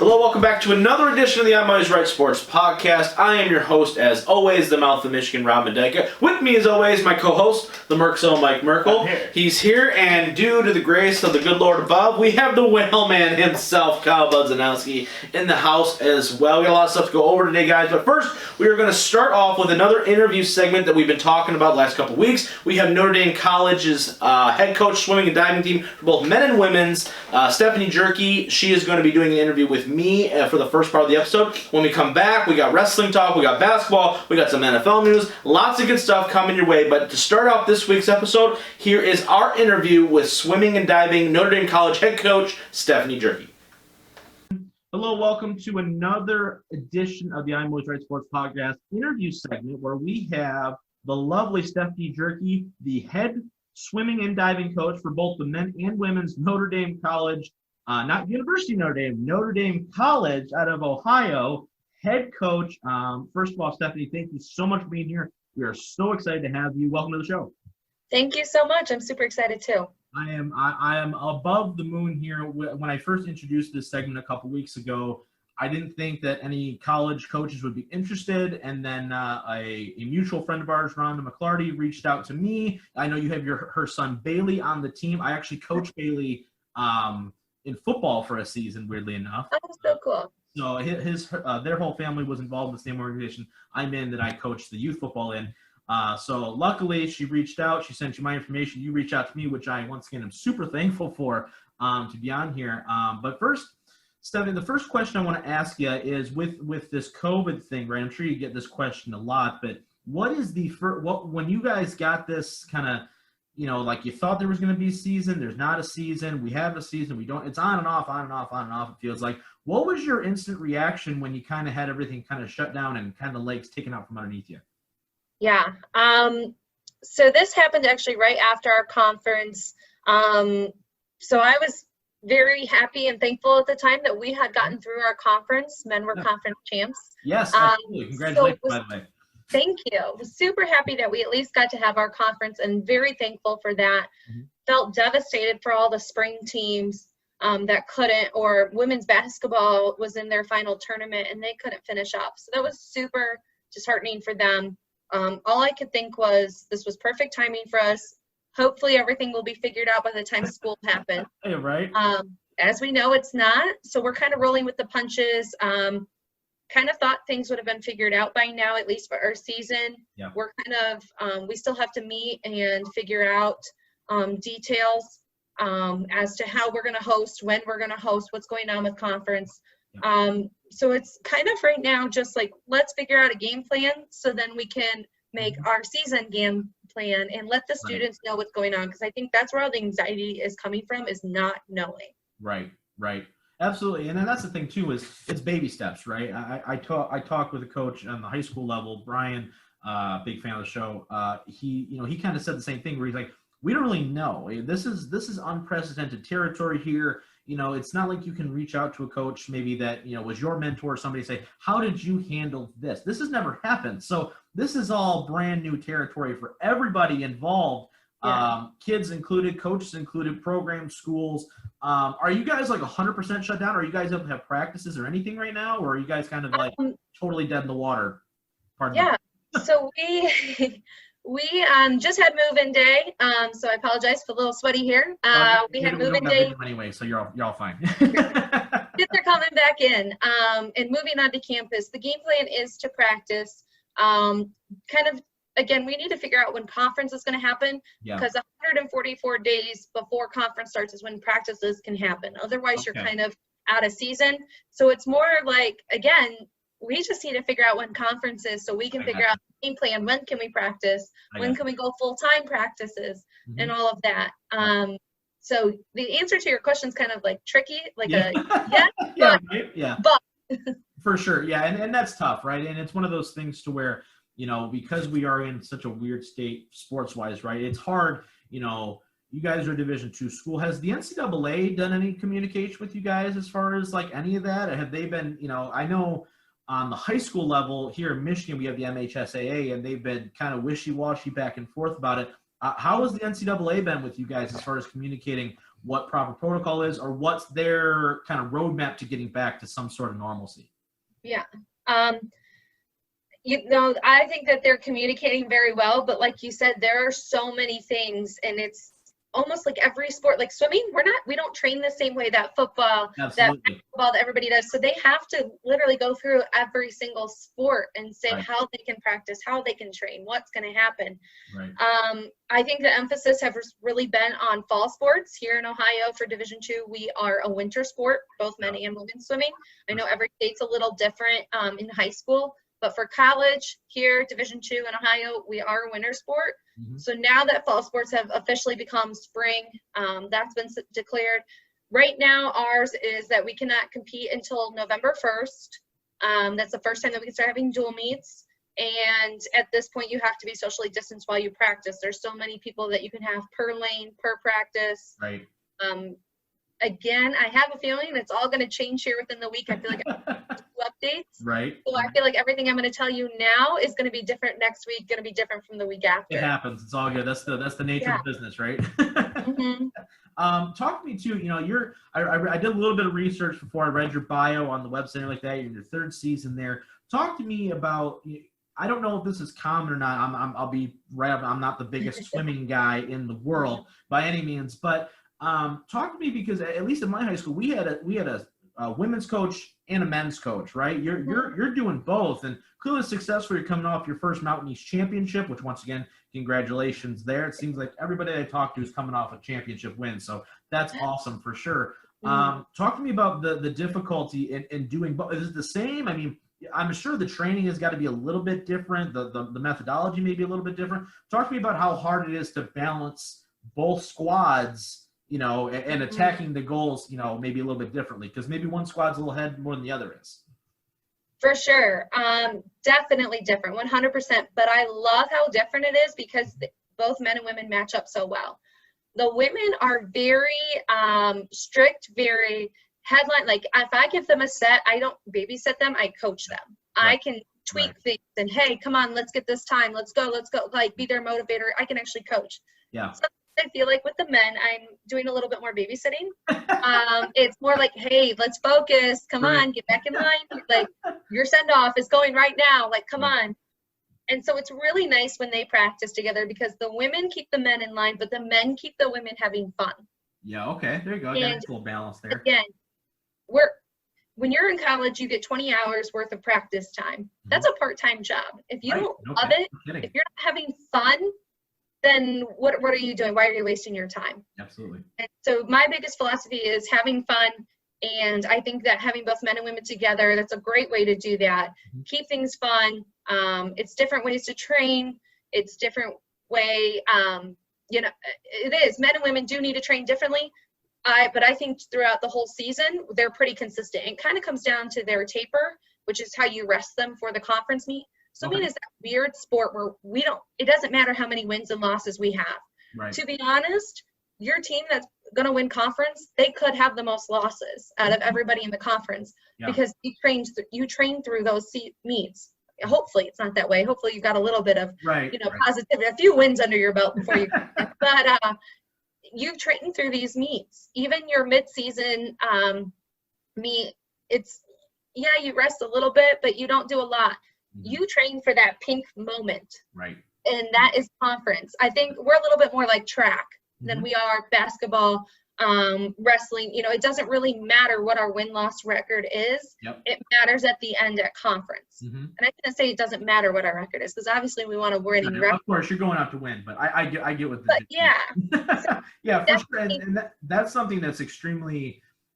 Hello, welcome back to another edition of the I'm Always Right Sports podcast. I am your host, as always, the Mouth of Michigan, Rob Mendyka. With me, as always, my co-host, the Merksel, Mike Merkel. He's here, and due to the grace of the good Lord above, we have the whale man himself, Kyle Budzanowski, in the house as well. We got a lot of stuff to go over today, guys, but first, we are going to start off with another interview segment that we've been talking about the last couple of weeks. We have Notre Dame College's head coach, swimming and diving team for both men and women's, Stephanie Gyurke. She is going to be doing an interview with me for the first part of the episode. When we come back, we got wrestling talk, we got basketball, we got some NFL news, lots of good stuff coming your way. But to start off this week's episode, here is our interview with swimming and diving Notre Dame College head coach Stephanie Gyurke. Hello, welcome to another edition of the I'm Always Right Sports podcast interview segment where we have the lovely Stephanie Gyurke, the head swimming and diving coach for both the men and women's Notre Dame College. Not University of Notre Dame, Notre Dame College out of Ohio, head coach. First of all, Stephanie, thank you so much for being here. We are so excited to have you. Welcome to the show. Thank you so much. I'm super excited too. I am above the moon here. When I first introduced this segment a couple weeks ago, I didn't think that any college coaches would be interested, and then a mutual friend of ours, Rhonda McClarty, reached out to me. I know you have her son Bailey on the team. I actually coached Bailey in football for a season, weirdly enough. Oh, so cool. So their whole family was involved in the same organization I'm in that I coached the youth football in. So luckily she reached out. She sent you my information. You reached out to me, which I, once again, am super thankful for to be on here. But first, Stephanie, the first question I want to ask you is with this COVID thing, right? I'm sure you get this question a lot, but what is when you guys got this kind of, like you thought there was going to be a season, there's not a season, we have a season, we don't, it's on and off, it feels like. What was your instant reaction when you kind of had everything kind of shut down and kind of legs taken out from underneath you? Yeah. So this happened actually right after our conference. So I was very happy and thankful at the time that we had gotten through our conference. Men were conference champs. Yes, absolutely. Congratulations, by the way. Thank you. I was super happy that we at least got to have our conference and very thankful for that. Mm-hmm. Felt devastated for all the spring teams that couldn't, or women's basketball was in their final tournament and they couldn't finish up. So that was super disheartening for them. All I could think was this was perfect timing for us. Hopefully everything will be figured out by the time school happens. Hey, right. As we know, it's not. So we're kind of rolling with the punches. Kind of thought things would have been figured out by now, at least for our season. Yeah. We're kind of, we still have to meet and figure out details as to how we're going to host, when we're going to host, what's going on with conference. Yeah. So it's kind of right now just like, let's figure out a game plan so then we can make our season game plan and let the students know what's going on. Because I think that's where all the anxiety is coming from, is not knowing. Right. Absolutely, and then that's the thing too, is it's baby steps, right? I talked with a coach on the high school level, Brian, big fan of the show. He kind of said the same thing where he's like, we don't really know. This is unprecedented territory here. It's not like you can reach out to a coach maybe that was your mentor or somebody, say, how did you handle this? This has never happened. So this is all brand new territory for everybody involved. Yeah. Kids included, coaches included, programs, schools. Are you guys like 100% shut down? Are you guys able to have practices or anything right now? Or are you guys kind of like totally dead in the water? So we just had move-in day. So I apologize for a little sweaty here. We had move-in day. Anyway, so you're all fine. Kids are coming back in and moving onto campus. The game plan is to practice again, we need to figure out when conference is going to happen, because 144 days before conference starts is when practices can happen. Otherwise, you're kind of out of season. So it's more like, again, we just need to figure out when conference is so we can figure out the game plan. When can we practice? When can we go full-time practices and all of that? So the answer to your question is kind of like tricky, like but for sure. Yeah. And that's tough, right? And it's one of those things to where, because we are in such a weird state sports-wise, right? It's hard, you guys are a Division II school. Has the NCAA done any communication with you guys as far as like any of that? Have they been, I know on the high school level here in Michigan, we have the MHSAA, and they've been kind of wishy-washy back and forth about it. How has the NCAA been with you guys as far as communicating what proper protocol is, or what's their kind of roadmap to getting back to some sort of normalcy? Yeah. I think that they're communicating very well, but like you said, there are so many things, and it's almost like every sport, like swimming, we don't train the same way that football, Absolutely. that basketball, that everybody does. So they have to literally go through every single sport and say how they can practice, how they can train, what's going to happen. Right. I think the emphasis has really been on fall sports. Here in Ohio for Division II, we are a winter sport, both men and women swimming. I know every state's a little different in high school, but for college here, Division II in Ohio, we are a winter sport. Mm-hmm. So now that fall sports have officially become spring, that's been declared. Right now, ours is that we cannot compete until November 1st. That's the first time that we can start having dual meets. And at this point, you have to be socially distanced while you practice. There's so many people that you can have per lane, per practice. Right. Again, I have a feeling it's all going to change here within the week. I feel like I'm going to do updates. Right. So I feel like everything I'm going to tell you now is going to be different next week, going to be different from the week after. It happens. It's all good. That's the nature of business, right? Mm-hmm. Talk to me too. I did a little bit of research before I read your bio on the website and like that. You're in your third season there. Talk to me about. I don't know if this is common or not. I'll be right up. I'm not the biggest swimming guy in the world by any means, but talk to me, because at least in my high school we had a women's coach and a men's coach, right? You're doing both, and clearly successful. You're coming off your first Mountain East championship, which once again, congratulations there. It seems like everybody I talk to is coming off a championship win, so that's awesome for sure. Talk to me about the difficulty in doing both. Is it the same? I mean, I'm sure the training has got to be a little bit different. The methodology may be a little bit different. Talk to me about how hard it is to balance both squads, and attacking the goals, maybe a little bit differently, because maybe one squad's a little ahead more than the other is. For sure. Definitely different, 100%. But I love how different it is because both men and women match up so well. The women are very strict, very headline. Like if I give them a set, I don't babysit them, I coach them. Right. I can tweak things and, hey, come on, let's get this time. Let's go. Like be their motivator. I can actually coach. Yeah. So I feel like with the men, I'm doing a little bit more babysitting. It's more like, hey, let's focus. Come on, get back in line. Like your send off is going right now. Like, come on. And so it's really nice when they practice together because the women keep the men in line, but the men keep the women having fun. Yeah. Okay. There you go. Got a little balance there. Again, when you're in college, you get 20 hours worth of practice time. That's a part-time job. If you don't love it, if you're not having fun, then what are you doing? Why are you wasting your time? Absolutely. And so my biggest philosophy is having fun. And I think that having both men and women together, that's a great way to do that. Mm-hmm. Keep things fun. It's different ways to train. It's different way, it is. Men and women do need to train differently. But I think throughout the whole season, they're pretty consistent. It kind of comes down to their taper, which is how you rest them for the conference meet. Swimming is that weird sport where it doesn't matter how many wins and losses we have. Right. To be honest, your team that's going to win conference, they could have the most losses out of everybody in the conference because you train through those meets. Hopefully it's not that way. Hopefully you've got a little bit of positivity, a few wins under your belt before you but you've trained through these meets. Even your mid-season meet, you rest a little bit, but you don't do a lot. You train for that pink moment. Right. And that is conference. I think we're a little bit more like track than we are basketball, wrestling. It doesn't really matter what our win-loss record is. Yep. It matters at the end at conference. Mm-hmm. And I can't say it doesn't matter what our record is because obviously we want to win. Of course, you're going out to win, but I get what the yeah, for sure. And that's something that's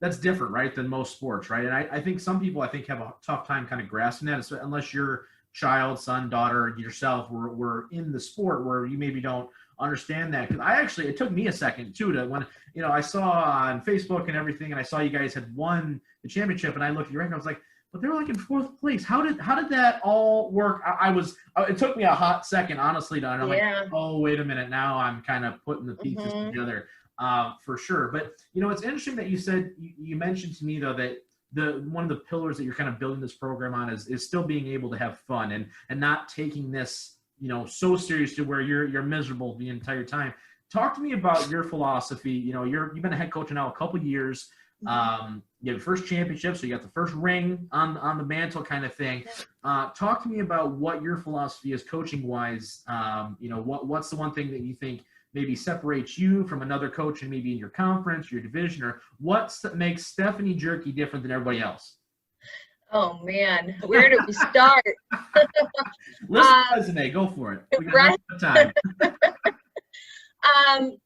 that's different, right, than most sports, right? And I think some people, have a tough time kind of grasping that, unless your child, son, daughter, yourself were in the sport where you maybe don't understand that. Because it took me a second, too, to when, I saw on Facebook and everything, and I saw you guys had won the championship, and I looked at your record, I was like, but they were like in fourth place. How did that all work? It took me a hot second, honestly, and I'm like, oh, wait a minute, now I'm kind of putting the pieces together. For sure. But, it's interesting that you said, you mentioned to me, though, that one of the pillars that you're kind of building this program on is still being able to have fun and not taking this, so serious to where you're miserable the entire time. talk to me about your philosophy. You know, you've been a head coach now a couple years. You have the first championship, so you got the first ring on the mantle kind of thing. Talk to me about what your philosophy is coaching wise. You know, what's the one thing that you think maybe separates you from another coach and maybe in your conference, your division, or what makes Stephanie Gyurke different than everybody else? Oh man, where do we start? List resume, go for it. We got right? time.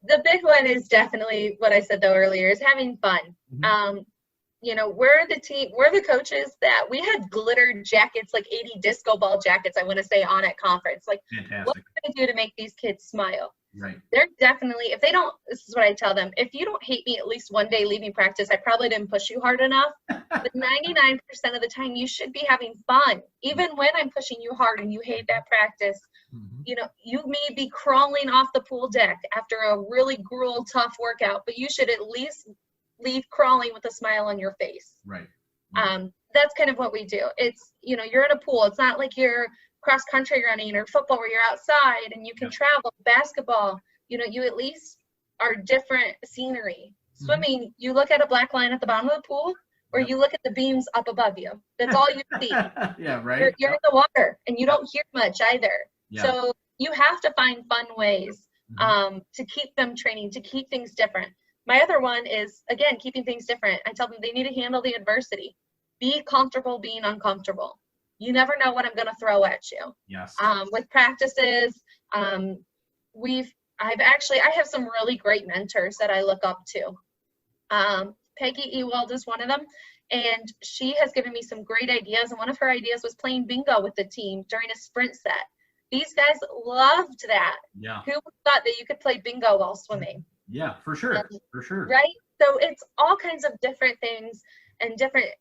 The big one is definitely what I said though earlier, is having fun. You know, we're the coaches that we had glitter jackets, like 80 disco ball jackets, I want to say, on at conference. Like, Fantastic. what can I do to make these kids smile? Right. They're definitely, if they don't, this is what I tell them, if you don't hate me at least one day leaving practice, I probably didn't push you hard enough. But 99% of the time, you should be having fun. Even when I'm pushing you hard and you hate that practice, you know, you may be crawling off the pool deck after a really gruel, tough workout, but you should at least leave crawling with a smile on your face. Right. That's kind of what we do. It's, you know, you're in a pool. It's not like you're cross country running or football where you're outside and you can travel. Basketball, you know, you at least are different scenery. Swimming, you look at a black line at the bottom of the pool, or you look at the beams up above you. That's all you see. Yeah, right. You're in the water and you don't hear much either. So you have to find fun ways to keep them training, to keep things different. My other one is, again, keeping things different. I tell them they need to handle the adversity. Be comfortable being uncomfortable. You never know what I'm going to throw at you. Yes. With practices, I have some really great mentors that I look up to. Peggy Ewald is one of them, and she has given me some great ideas. And one of her ideas was playing bingo with the team during a sprint set. These guys loved that. Yeah. Who thought that you could play bingo while swimming? Yeah, for sure. For sure. Right? So it's all kinds of different things and different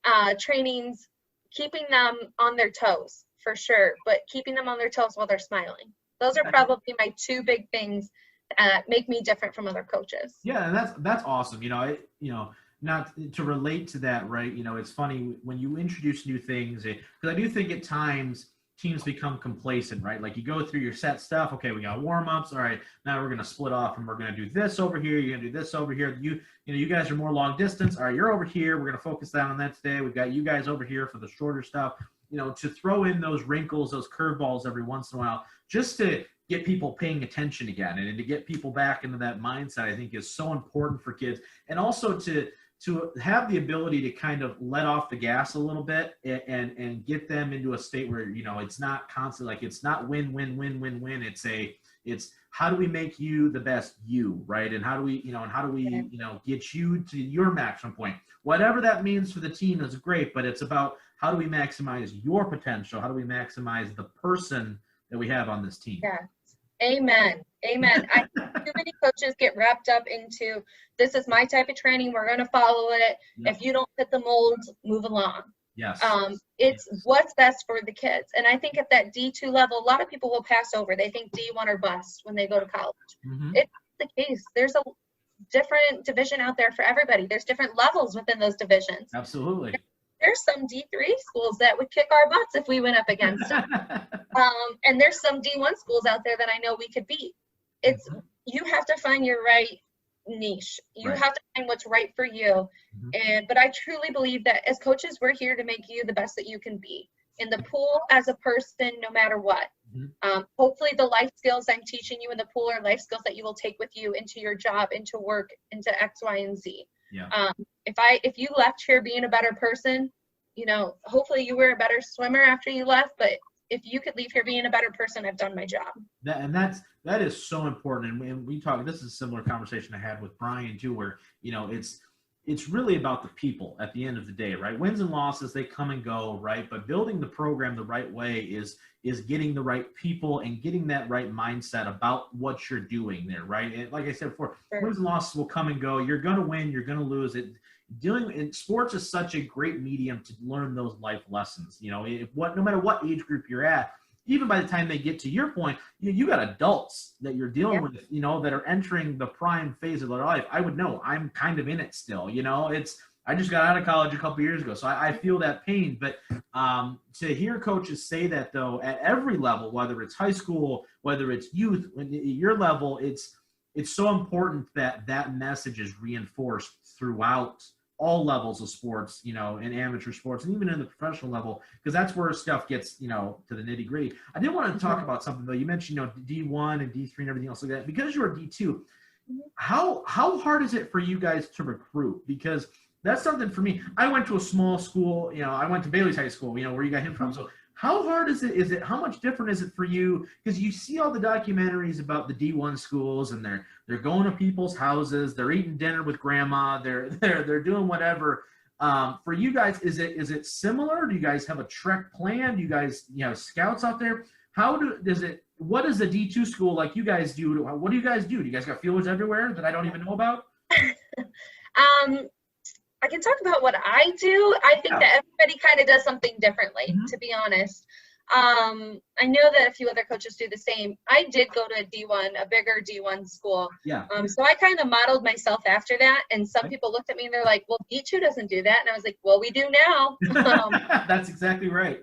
trainings, keeping them on their toes for sure, but keeping them on their toes while they're smiling. Those are probably my two big things that make me different from other coaches. Yeah, and that's awesome. You know, not to relate to that, right? You know, it's funny when you introduce new things, because I do think at times teams become complacent, right? Like you go through your set stuff. Okay, we got warm-ups. All right, now we're going to split off and we're going to do this over here. You're going to do this over here. You guys are more long distance. All right, you're over here. We're going to focus down on that today. We've got you guys over here for the shorter stuff. You know, to throw in those wrinkles, those curveballs every once in a while, just to get people paying attention again and to get people back into that mindset, I think is so important for kids. And also to have the ability to kind of let off the gas a little bit and get them into a state where, you know, it's not constant, like it's not win, win, win, win, win. It's how do we make you the best you, right? And how do we, get you to your maximum point? Whatever that means for the team is great, but it's about how do we maximize your potential? How do we maximize the person that we have on this team? Yeah. Amen. Amen. I think too many coaches get wrapped up into, this is my type of training, we're going to follow it. If you don't fit the mold, move along. Yes. It's what's best for the kids. And I think at that D2 level, a lot of people will pass over. They think D1 or bust when they go to college. It's not the case. There's a different division out there for everybody. There's different levels within those divisions. Absolutely. There's some D3 schools that would kick our butts if we went up against them. And there's some D1 schools out there that I know we could beat. It's you have to find your right niche. You have to find what's right for you. But I truly believe that as coaches, we're here to make you the best that you can be in the pool as a person, no matter what. Hopefully the life skills I'm teaching you in the pool are life skills that you will take with you into your job, into work, into X, Y, and Z. Yeah. If you left here being a better person, you know, hopefully you were a better swimmer after you left, but if you could leave here being a better person, I've done my job. That is so important. And we talk, this is a similar conversation I had with Brian too, where, you know, it's really about the people at the end of the day, right? Wins and losses, they come and go, right? But building the program the right way is getting the right people and getting that right mindset about what you're doing there, right? And like I said before, wins and losses will come and go. You're going to win, you're going to lose. Sports is such a great medium to learn those life lessons. You know, no matter what age group you're at, even by the time they get to your point, you got adults that you're dealing with, you know, that are entering the prime phase of their life. I would know I'm kind of in it still, you know, I just got out of college a couple years ago, so I feel that pain. But to hear coaches say that, though, at every level, whether it's high school, whether it's youth, when your level, it's so important that that message is reinforced throughout all levels of sports, in amateur sports and even in the professional level, because that's where stuff gets, to the nitty gritty. I did want to talk about something though. You mentioned, D1 and D3 and everything else like that. Because you're a D2, how hard is it for you guys to recruit? Because that's something for me. I went to a small school, I went to Bailey's High School, where you got him from. So how hard is it? How much different is it for you? Because you see all the documentaries about the D1 schools, and they're going to people's houses, they're eating dinner with grandma, they're doing whatever. For you guys, is it similar? Do you guys have a trek plan? Do you guys scouts out there? What is a D2 school like you guys do? What do you guys do? Do you guys got fielders everywhere that I don't even know about? I can talk about what I do. I think that everybody kind of does something differently, to be honest. I know that a few other coaches do the same. I did go to a bigger D1 school. Yeah. So I kind of modeled myself after that. And some people looked at me and they're like, well, D2 doesn't do that. And I was like, well, we do now. That's exactly right.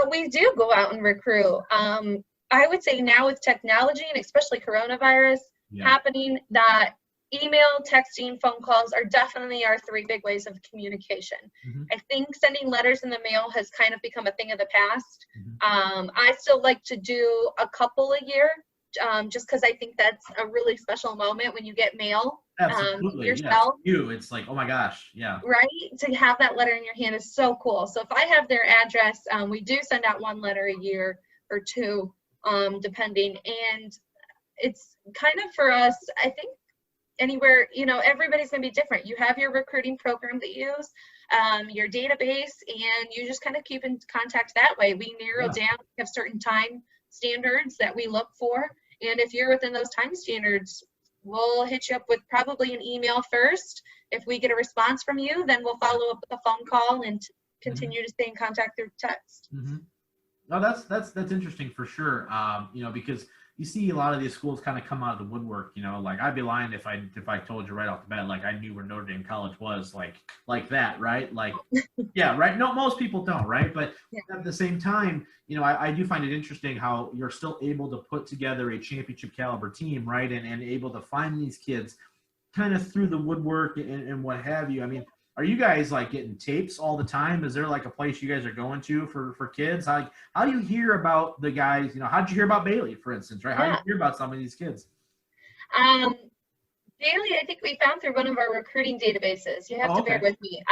We do go out and recruit. I would say now with technology and especially coronavirus happening, that email, texting, phone calls are definitely our three big ways of communication. I think sending letters in the mail has kind of become a thing of the past. I still like to do a couple a year, just because I think that's a really special moment when you get mail yourself. It's like, oh my gosh, yeah. Right? To have that letter in your hand is so cool. So if I have their address, we do send out one letter a year or two, depending. And it's kind of for us, I think, anywhere, everybody's going to be different. You have your recruiting program that you use, your database, and you just kind of keep in contact that way. We narrow down, we have certain time standards that we look for. And if you're within those time standards, we'll hit you up with probably an email first. If we get a response from you, then we'll follow up with a phone call and continue to stay in contact through text. No, that's interesting for sure. Because you see a lot of these schools kind of come out of the woodwork, like I'd be lying if I told you right off the bat, like I knew where Notre Dame College was, like that, right? Like, yeah, right. No, most people don't, right? But at the same time, I do find it interesting how you're still able to put together a championship caliber team, right? And able to find these kids kind of through the woodwork and what have you. I mean, are you guys like getting tapes all the time? Is there like a place you guys are going to for kids? How do you hear about the guys? How did you hear about Bailey, for instance, right? How do you hear about some of these kids? Bailey, I think we found through one of our recruiting databases. You have to bear with me.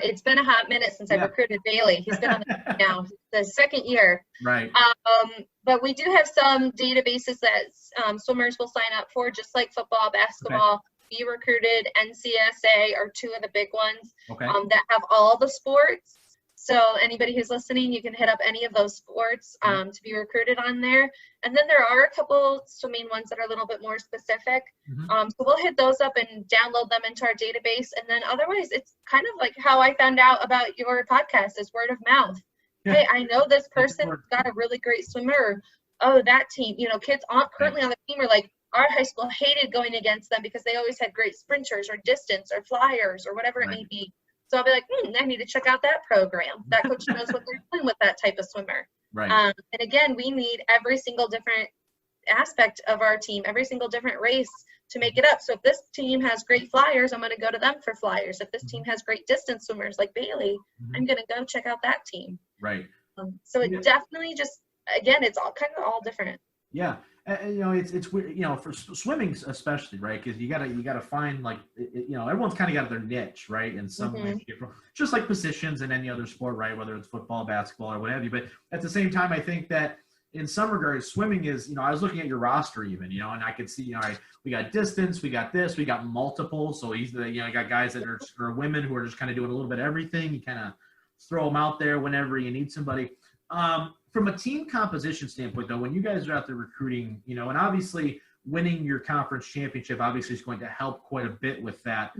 It's been a hot minute since I've recruited Bailey. He's been on now the second year. Right. But we do have some databases that swimmers will sign up for, just like football, basketball. Be Recruited, NCSA are two of the big ones that have all the sports. So anybody who's listening, you can hit up any of those sports to be recruited on there. And then there are a couple swimming ones that are a little bit more specific. So we'll hit those up and download them into our database. And then otherwise, it's kind of like how I found out about your podcast is word of mouth. Hey, I know this person got a really great swimmer. Oh, that team, kids currently on the team are like, our high school hated going against them because they always had great sprinters or distance or flyers or whatever it may be. So I'll be like, I need to check out that program. That coach knows what they're doing with that type of swimmer. Right. And again, we need every single different aspect of our team, every single different race to make it up. So if this team has great flyers, I'm going to go to them for flyers. If this team has great distance swimmers like Bailey, I'm going to go check out that team. Right. So it definitely just, again, it's all different. Yeah. It's weird, for swimming especially, right? Because you gotta find everyone's kind of got their niche, right? And some just like positions in any other sport, right? Whether it's football, basketball, or what have you. But at the same time, I think that in some regards, swimming is, I was looking at your roster even, and I could see, we got distance, we got this, we got multiple. So you got guys that are women who are just kind of doing a little bit of everything. You kind of throw them out there whenever you need somebody. From a team composition standpoint, though, when you guys are out there recruiting, and obviously winning your conference championship obviously is going to help quite a bit with that.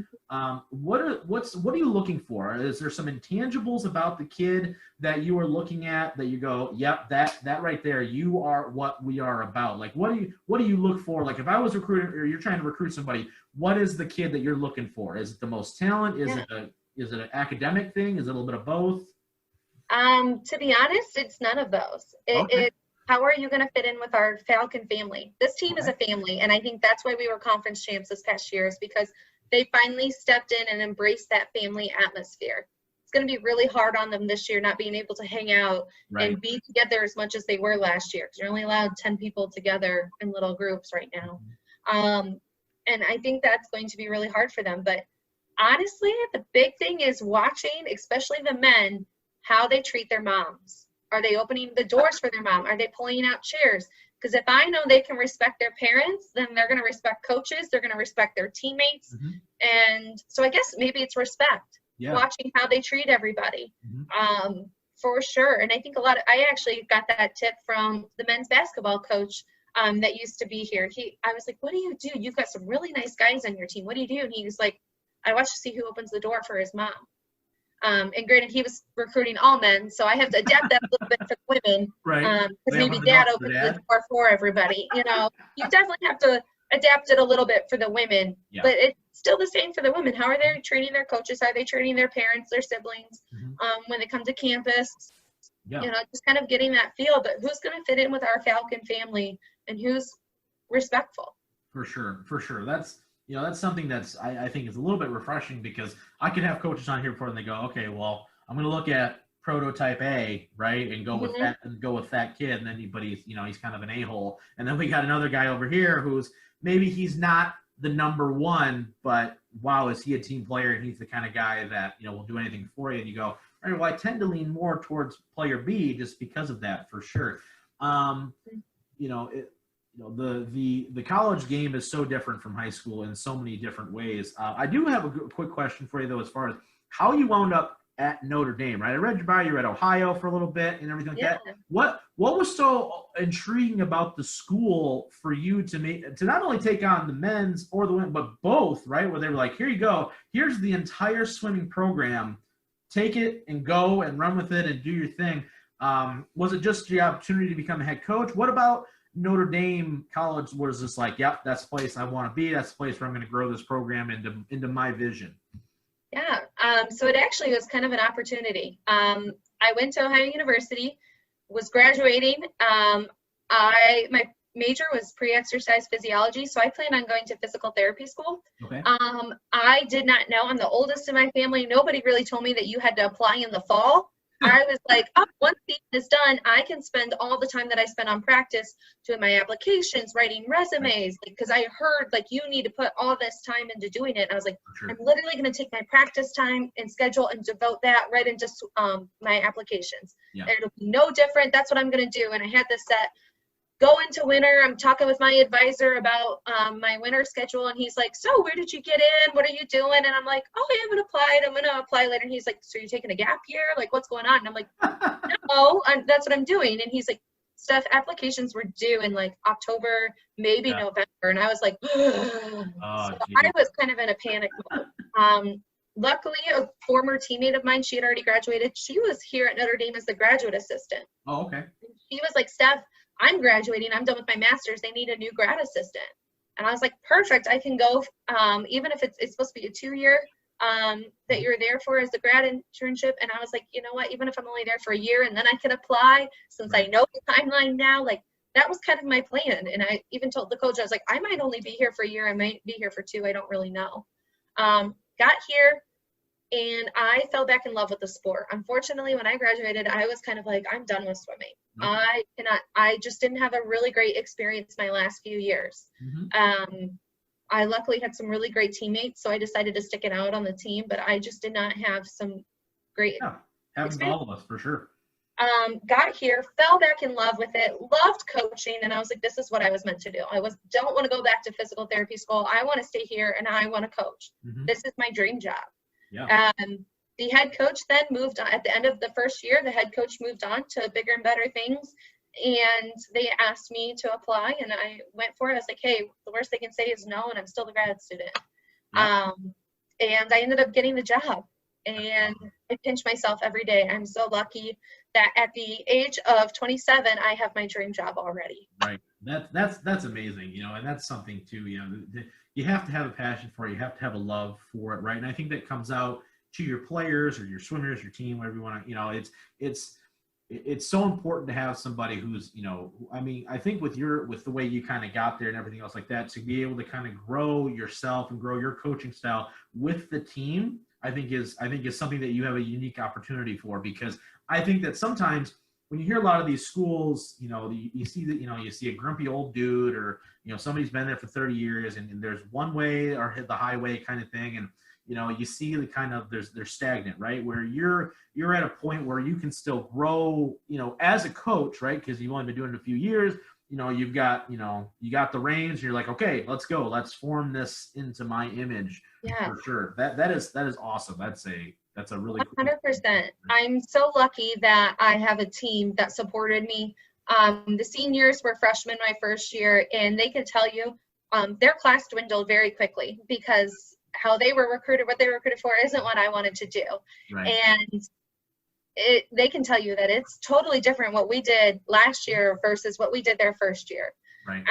What are you looking for? Is there some intangibles about the kid that you are looking at that you go, yep, that right there, you are what we are about? Like, what do you look for? Like, if I was recruiting or you're trying to recruit somebody, what is the kid that you're looking for? Is it the most talent? Is it an academic thing? Is it a little bit of both? To be honest, it's none of those. how are you going to fit in with our Falcon family? This team is a family, and I think that's why we were conference champs this past year, is because they finally stepped in and embraced that family atmosphere. It's going to be really hard on them this year not being able to hang out and be together as much as they were last year, because you're only allowed 10 people together in little groups right now. And I think that's going to be really hard for them. But honestly, the big thing is watching, especially the men, how they treat their moms. Are they opening the doors for their mom? Are they pulling out chairs? Because if I know they can respect their parents, then they're going to respect coaches. They're going to respect their teammates. And so I guess maybe it's respect, watching how they treat everybody, for sure. And I think I actually got that tip from the men's basketball coach that used to be here. I was like, what do you do? You've got some really nice guys on your team. What do you do? And he was like, I watch to see who opens the door for his mom. And granted, he was recruiting all men, so I have to adapt that a little bit for women. Because maybe dad opens the door for everybody. You definitely have to adapt it a little bit for the women. But it's still the same for the women. How are they treating their coaches? How are they treating their parents, their siblings, when they come to campus? Just kind of getting that feel. But who's going to fit in with our Falcon family and who's respectful? For sure. That's something that's I think is a little bit refreshing, because I can have coaches on here before and they go, okay, well, I'm going to look at prototype A, right, and go with that kid, and then he's kind of an a-hole, and then we got another guy over here who's maybe he's not the number one, but wow, is he a team player, and he's the kind of guy that will do anything for you, and you go, all right, well, I tend to lean more towards player B just because of that, for sure. The college game is so different from high school in so many different ways. I do have a quick question for you, though, as far as how you wound up at Notre Dame, right? I read your bio. You were at Ohio for a little bit and everything like that. What was so intriguing about the school for you to not only take on the men's or the women, but both, right? Where they were like, here you go. Here's the entire swimming program. Take it and go and run with it and do your thing. Was it just the opportunity to become a head coach? What about Notre Dame College was just like, yep, that's the place I want to be. That's the place where I'm going to grow this program into my vision? Yeah. So it actually was kind of an opportunity. I went to Ohio University, was graduating. My major was pre-exercise physiology, so I planned on going to physical therapy school. Okay. I did not know. I'm the oldest in my family. Nobody really told me that you had to apply in the fall. I was like, once season is done, I can spend all the time that I spent on practice doing my applications, writing resumes, because I heard, you need to put all this time into doing it. And I was like, I'm literally going to take my practice time and schedule and devote that right into my applications. And it'll be no different. That's what I'm going to do. And I had this set. Go into winter, I'm talking with my advisor about my winter schedule, and he's like, so where did you get in? What are you doing? And I'm like, I haven't applied. I'm going to apply later. And he's like, so you're taking a gap year? What's going on? And I'm like, no, that's what I'm doing. And he's like, Steph, applications were due in October, maybe November. And I was like, so I was kind of in a panic mode. Luckily, a former teammate of mine, she had already graduated. She was here at Notre Dame as the graduate assistant. Oh, okay. She was like, Steph, I'm graduating. I'm done with my master's. They need a new grad assistant. And I was like, perfect. I can go, even if it's supposed to be a 2-year that you're there for as the grad internship. And I was like, you know what, even if I'm only there for a year and then I can apply, since I know the timeline now, that was kind of my plan. And I even told the coach, I was like, I might only be here for a year. I might be here for 2. I don't really know. Got here. And I fell back in love with the sport. Unfortunately, when I graduated, I was kind of like, I'm done with swimming. I just didn't have a really great experience my last few years. I luckily had some really great teammates, so I decided to stick it out on the team, but I just did not have some great happens to all of us, for sure. Got here, fell back in love with it, loved coaching, and I was like, this is what I was meant to do. Don't want to go back to physical therapy school. I want to stay here, and I want to coach. This is my dream job. The head coach then moved on. At the end of the first year, the head coach moved on to bigger and better things, and they asked me to apply, and I went for it. I was like, hey, the worst they can say is no, and I'm still the grad student. And I ended up getting the job, and I pinch myself every day. I'm so lucky that at the age of 27, I have my dream job already. Right. That's amazing, and that's something too, you have to have a passion for it. You have to have a love for it, right? And I think that comes out to your players or your swimmers, your team, whatever you want to, it's so important to have somebody who's, I mean, I think with the way you kind of got there and everything else like that, to be able to kind of grow yourself and grow your coaching style with the team, I think is something that you have a unique opportunity for, because I think that sometimes when you hear a lot of these schools, you see that, you see a grumpy old dude, or, somebody's been there for 30 years and there's one way or hit the highway kind of thing. And, you see the kind of, they're stagnant, right? Where you're at a point where you can still grow, as a coach, right? Because you've only been doing it a few years, you got the reins, and you're like, okay, let's go. Let's form this into my image. Yeah. For sure. That is awesome. That's a really 100%. I'm so lucky that I have a team that supported me. The seniors were freshmen my first year, and they can tell you their class dwindled very quickly because how they were recruited, what they were recruited for, isn't what I wanted to do. Right. And they can tell you that it's totally different what we did last year versus what we did their first year. Right.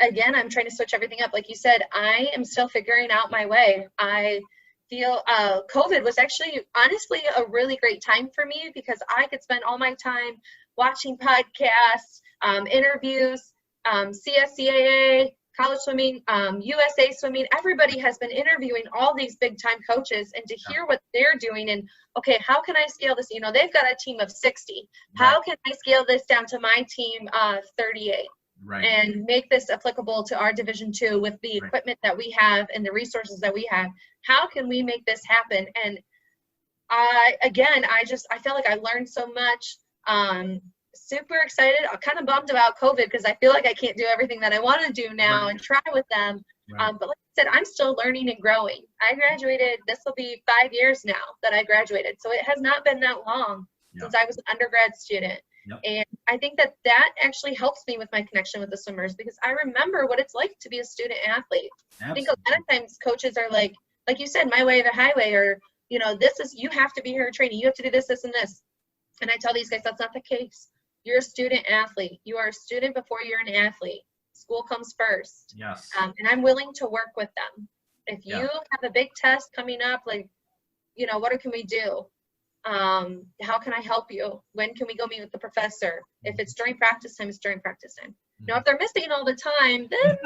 Again, I'm trying to switch everything up. Like you said, I am still figuring out my way. I feel COVID was actually honestly a really great time for me, because I could spend all my time watching podcasts, interviews, CSCAA, college swimming, USA swimming. Everybody has been interviewing all these big time coaches, and to hear what they're doing, and okay, how can I scale this? They've got a team of 60. How can I scale this down to my team of 38? Right. And make this applicable to our Division II with the equipment that we have and the resources that we have. How can we make this happen? And I feel like I learned so much. Super excited. I'm kind of bummed about COVID because I feel like I can't do everything that I want to do now and try with them. Right. But like I said, I'm still learning and growing. I graduated, this will be 5 years now that I graduated. So it has not been that long since I was an undergrad student. Yep. And I think that actually helps me with my connection with the swimmers, because I remember what it's like to be a student athlete. Absolutely. I think a lot of times coaches are like you said, my way or the highway, or, you have to be here training. You have to do this, this, and this. And I tell these guys, that's not the case. You're a student athlete. You are a student before you're an athlete. School comes first. Yes. And I'm willing to work with them. If you have a big test coming up, what can we do? How can I help you? When can we go meet with the professor? If it's during practice time, it's during practice time. If they're missing all the time, then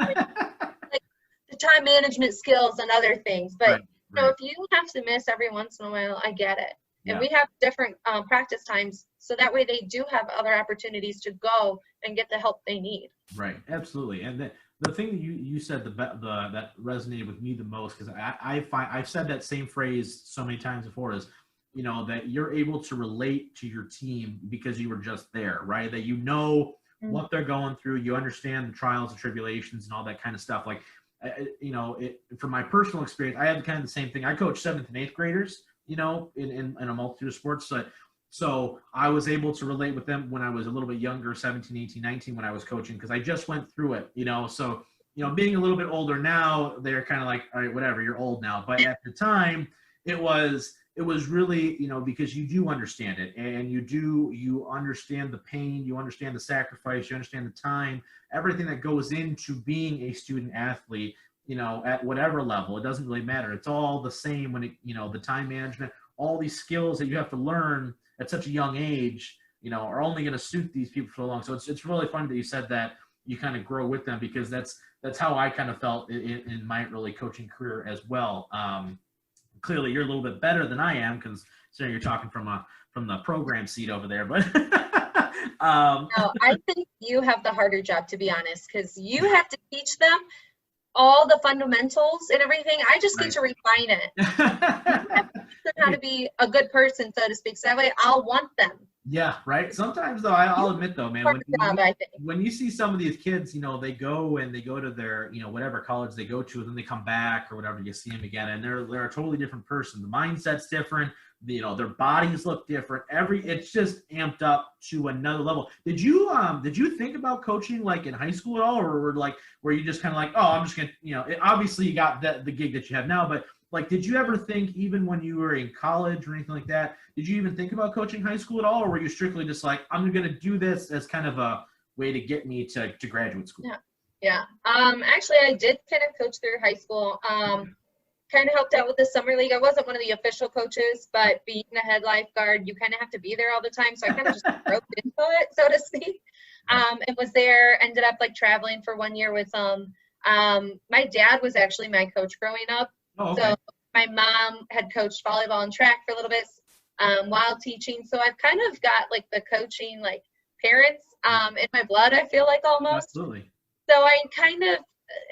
the time management skills and other things. But if you have to miss every once in a while, I get it. And we have different practice times, so that way they do have other opportunities to go and get the help they need. Right, absolutely. And the thing that you said that resonated with me the most, because I've said that same phrase so many times before, is that you're able to relate to your team because you were just there, right? That what they're going through, you understand the trials and tribulations and all that kind of stuff. Like, from my personal experience, I had kind of the same thing. I coached 7th and 8th graders, in a multitude of sports. So I was able to relate with them when I was a little bit younger, 17, 18, 19, when I was coaching, because I just went through it, So, being a little bit older now, they're kind of like, all right, whatever, you're old now. But at the time, it was really, because you do understand it, and you understand the pain, you understand the sacrifice, you understand the time, everything that goes into being a student athlete, at whatever level. It doesn't really matter. It's all the same when the time management, all these skills that you have to learn at such a young age, are only going to suit these people for so long. So it's really funny that you said that you kind of grow with them, because that's how I kind of felt in my early coaching career as well. Clearly you're a little bit better than I am, because you're talking from the program seat over there, but no, I think you have the harder job, to be honest, because you have to teach them all the fundamentals and everything. I just get to refine it. You have to teach them how to be a good person, so to speak, so that way I'll want them. Yeah, right. Sometimes, though, I'll admit, though, man, when you see some of these kids, they go to their, whatever college they go to, and then they come back or whatever, you see them again, and they're a totally different person. The mindset's different. Their bodies look different. It's just amped up to another level. Did you think about coaching like in high school at all, or were you just kind of like, oh, I'm just gonna, obviously you got the gig that you have now, but like, did you ever think, even when you were in college or anything like that, did you even think about coaching high school at all, or were you strictly just like, I'm going to do this as kind of a way to get me to graduate school? Yeah. Actually, I did kind of coach through high school. kind of helped out with the summer league. I wasn't one of the official coaches, but being a head lifeguard, you kind of have to be there all the time. So I kind of just roped into it, so to speak. And was there, ended up like traveling for 1 year with them. My dad was actually my coach growing up. Oh, okay. So my mom had coached volleyball and track for a little bit while teaching. So I've kind of got like the coaching, like parents in my blood, I feel like almost. Absolutely. So I kind of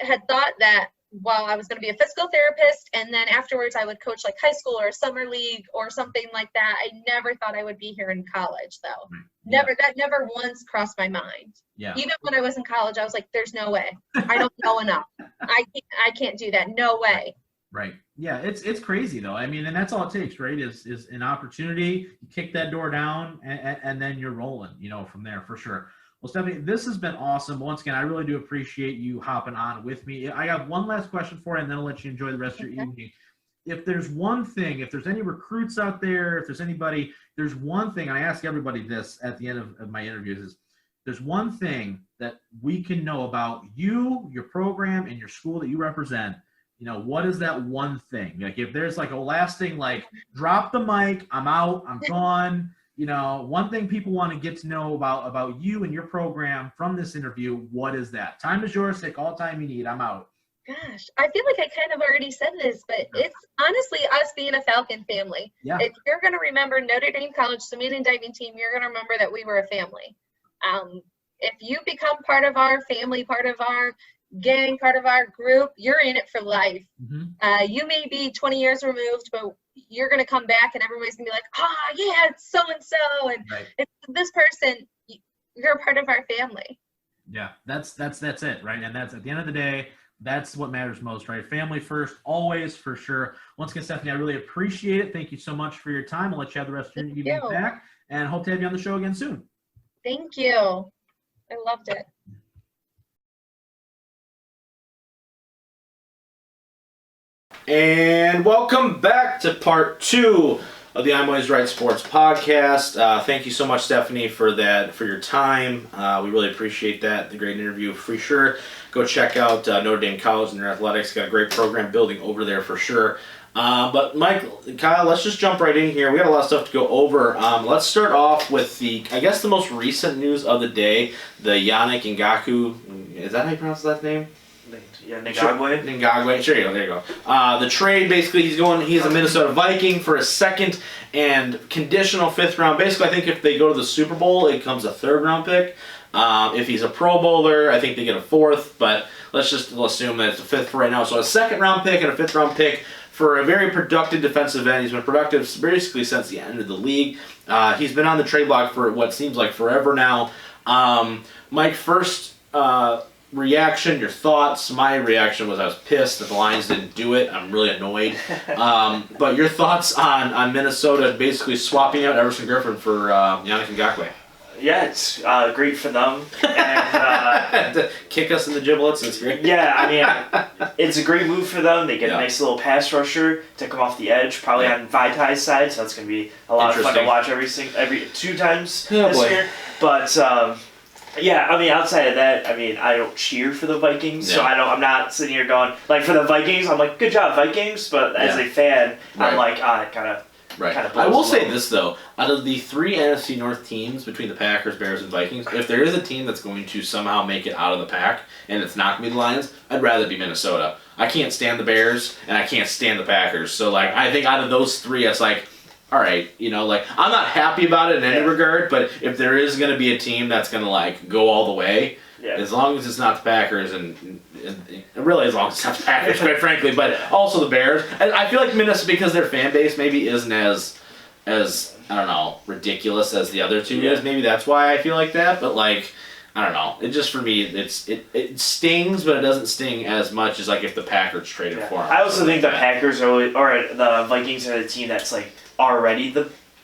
had thought that while I was going to be a physical therapist and then afterwards I would coach like high school or a summer league or something like that. I never thought I would be here in college though. That never once crossed my mind. Yeah. Even when I was in college, I was like, there's no way. I don't know enough. I can't do that. No way. Right. Yeah. It's crazy though. I mean, and that's all it takes, right? Is an opportunity, you kick that door down and then you're rolling, from there for sure. Well, Stephanie, this has been awesome. Once again, I really do appreciate you hopping on with me. I got one last question for you, and then I'll let you enjoy the rest of your evening. If there's one thing, if there's any recruits out there, if there's anybody, there's one thing, and I ask everybody this at the end of my interviews, is there's one thing that we can know about you, your program, and your school that you represent. What is that one thing? Like if there's like a lasting, like drop the mic, I'm out, I'm gone. One thing people want to get to know about you and your program from this interview, what is that? Time is yours. Take all time you need. I'm out. Gosh, I feel like I kind of already said this, but it's honestly us being a Falcon family. Yeah. If you're going to remember Notre Dame College swimming diving team, you're going to remember that we were a family. If you become part of our family, part of our gang, part of our group, you're in it for life. Mm-hmm. You may be 20 years removed, but you're going to come back and everybody's going to be like, yeah, it's so-and-so. And it's this person, you're a part of our family. Yeah, that's it, right? And that's at the end of the day, that's what matters most, right? Family first, always, for sure. Once again, Stephanie, I really appreciate it. Thank you so much for your time. I'll let you have the rest of your evening back, and hope to have you on the show again soon. Thank you. I loved it. And welcome back to part 2 of the I'm Always Right Sports podcast. Thank you so much, Stephanie, for your time. We really appreciate that. The great interview for sure. Go check out Notre Dame College and their athletics. Got a great program building over there for sure. But Mike, Kyle, let's just jump right in here. We got a lot of stuff to go over. Let's start off with the most recent news of the day. The Yannick Ngakoue. Is that how you pronounce that name? Yeah, Ngakoue. Sure, there you go. The trade, basically, he's a Minnesota Viking for a second and conditional 5th round. Basically, I think if they go to the Super Bowl, it becomes a 3rd round pick. If he's a Pro Bowler, I think they get a 4th, but we'll assume that it's a 5th for right now. So a 2nd round pick and a 5th round pick for a very productive defensive end. He's been productive basically since the end of the league. He's been on the trade block for what seems like forever now. Mike, first reaction, your thoughts. My reaction was I was pissed that the Lions didn't do it. I'm really annoyed. But your thoughts on Minnesota basically swapping out Everson Griffin for Yannick Ngakoue. Yeah, it's great for them. And, to kick us in the giblets, it's great. Yeah, I mean, it's a great move for them. They get a nice little pass rusher to come off the edge, probably on Vitai's side, so that's going to be a lot of fun to watch every 2 times this year. But yeah, I mean, outside of that, I mean, I don't cheer for the Vikings, so I'm not sitting here going, like, for the Vikings, I'm like, good job, Vikings, but as a fan, I'm like, it kind of I will say this, though. Out of the 3 NFC North teams between the Packers, Bears, and Vikings, if there is a team that's going to somehow make it out of the pack, and it's not going to be the Lions, I'd rather be Minnesota. I can't stand the Bears, and I can't stand the Packers. So, like, I think out of those 3, it's like, all right, I'm not happy about it in any regard, but if there is going to be a team that's going to, like, go all the way, as long as it's not the Packers, and really as long as it's not the Packers, quite frankly, but also the Bears. And I feel like Minnesota, because their fan base maybe isn't as I don't know, ridiculous as the other 2 is. Maybe that's why I feel like that, but, like, I don't know. It just, for me, it stings, but it doesn't sting as much as, like, if the Packers traded for him. I also think the Packers or the Vikings are the team that's, like, already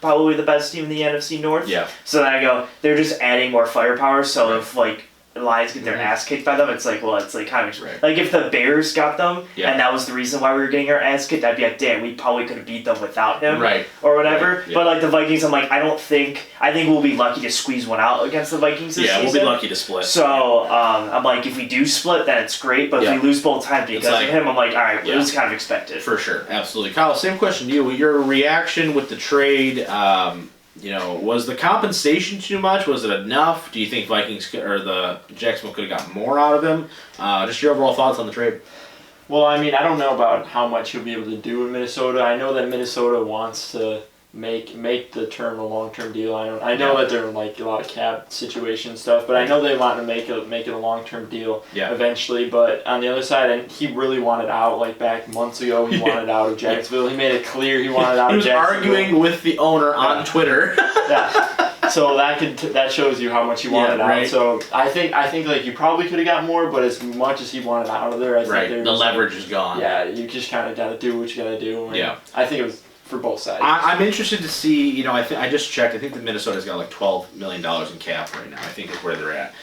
probably the best team in the NFC North. Yeah. So then I go, they're just adding more firepower. So if, like, the Lions get their ass kicked by them, it's like, well, it's like kind of Right. like if the Bears got them Yeah. and that was the reason why we were getting our ass kicked, I'd be like, damn, we probably could have beat them without him, Right. or whatever. Right. Yeah. But like the Vikings, I'm like, I think we'll be lucky to squeeze one out against the Vikings this season. Yeah, we'll be lucky to split. So I'm like, if we do split, then it's great. But if we lose both times because like, of him, I'm like, all right, it was kind of expected. For sure, absolutely. Kyle, same question to you. Your reaction with the trade, was the compensation too much? Was it enough? Do you think Vikings or the Jacksonville could have gotten more out of him? Just your overall thoughts on the trade. Well, I mean, I don't know about how much he'll be able to do in Minnesota. I know that Minnesota wants to make the term a long-term deal. I know that they're in like a lot of cap situation stuff, but I know they want to make it a long-term deal eventually. But on the other side, and he really wanted out. Like back months ago, he wanted out of Jacksonville. He made it clear he wanted out of Jacksonville. He was arguing with the owner on Twitter. Yeah. So that shows you how much he wanted out. Right. So I think like you probably could have got more, but as much as he wanted out of there, I think the leverage is gone. Yeah, you just kind of got to do what you got to do. And I think it was for both sides. I'm interested to see. I just checked. I think the Minnesota's got like $12 million in cap right now. I think is where they're at.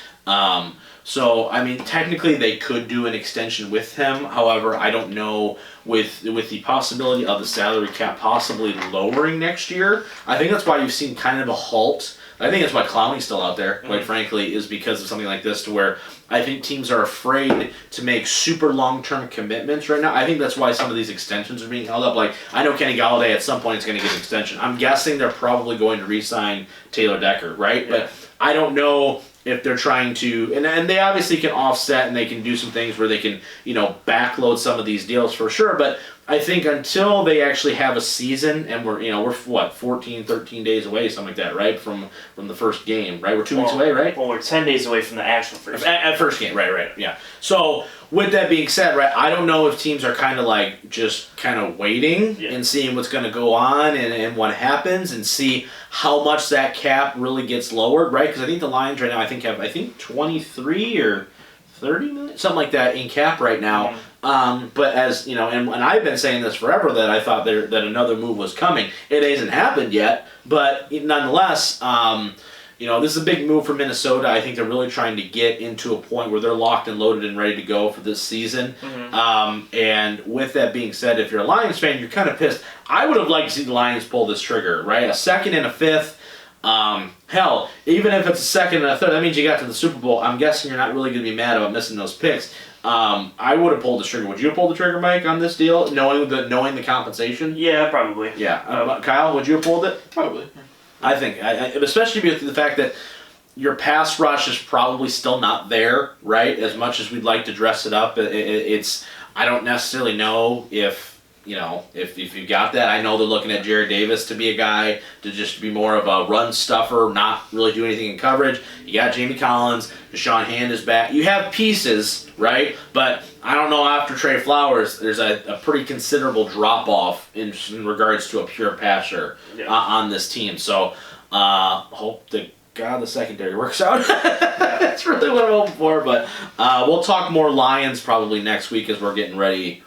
So I mean, technically they could do an extension with him. However, I don't know with the possibility of the salary cap possibly lowering next year. I think that's why you've seen kind of a halt. I think that's why Clowney's still out there, quite frankly, is because of something like this to where I think teams are afraid to make super long-term commitments right now. I think that's why some of these extensions are being held up. Like, I know Kenny Galladay at some point is going to get an extension. I'm guessing they're probably going to re-sign Taylor Decker, right? Yeah. But I don't know if they're trying to, and they obviously can offset and they can do some things where they can, backload some of these deals for sure. But I think until they actually have a season, and we're 14, 13 days away, something like that, right? From the first game, right? We're 2 weeks away, right? Well, we're 10 days away from the actual first game. At first game, right, yeah. So with that being said, right, I don't know if teams are kind of like just kind of waiting and seeing what's going to go on and what happens and see how much that cap really gets lowered, right? Because I think the Lions right now, have 23 or 30 million, something like that in cap right now. But as you know, and I've been saying this forever that I thought that another move was coming. It hasn't happened yet, but nonetheless, this is a big move for Minnesota. I think they're really trying to get into a point where they're locked and loaded and ready to go for this season. And with that being said, if you're a Lions fan, you're kind of pissed. I would have liked to see the Lions pull this trigger, right? A second and a fifth. Hell, even if it's a second and a third, that means you got to the Super Bowl. I'm guessing you're not really going to be mad about missing those picks. I would have pulled the trigger. Would you have pulled the trigger, Mike, on this deal, knowing the compensation? Yeah, probably. Yeah. Kyle, would you have pulled it? Probably. I think, especially with the fact that your pass rush is probably still not there, right? As much as we'd like to dress it up, it's. I don't necessarily know if you got that. I know they're looking at Jared Davis to be a guy to just be more of a run stuffer, not really do anything in coverage. You got Jamie Collins, Deshaun Hand is back. You have pieces, right? But I don't know, after Trey Flowers, there's a pretty considerable drop-off in regards to a pure passer on this team. So hope to God the secondary works out. That's really what I'm hoping for. But we'll talk more Lions probably next week as we're getting ready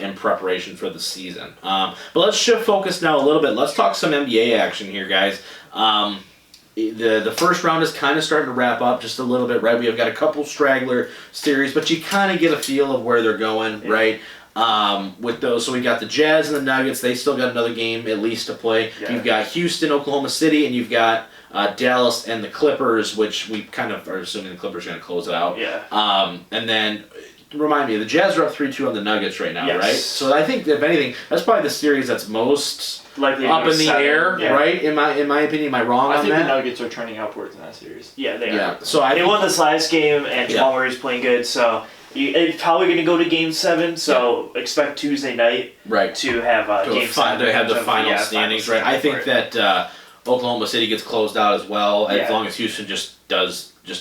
in preparation for the season. But let's shift focus now a little bit. Let's talk some NBA action here, guys. The first round is kind of starting to wrap up just a little bit, right? We have got a couple straggler series, but you kind of get a feel of where they're going, right? With those, so we got the Jazz and the Nuggets. They still got another game at least to play. Yeah. You've got Houston, Oklahoma City, and you've got Dallas and the Clippers, which we kind of are assuming the Clippers are going to close it out. Yeah. And then, remind me, the Jazz are up 3-2 on the Nuggets right now, yes. right? So I think, if anything, that's probably the series that's most likely up in the air, right? In my opinion, am I wrong on that? I think the Nuggets are turning upwards in that series. Yeah, they are. So they won this last game, and Jamal Murray's playing good, so it's probably going to go to Game 7, so expect Tuesday night to have Game 7. To have the final standings, right? I think that Oklahoma City gets closed out as well, as long as Houston just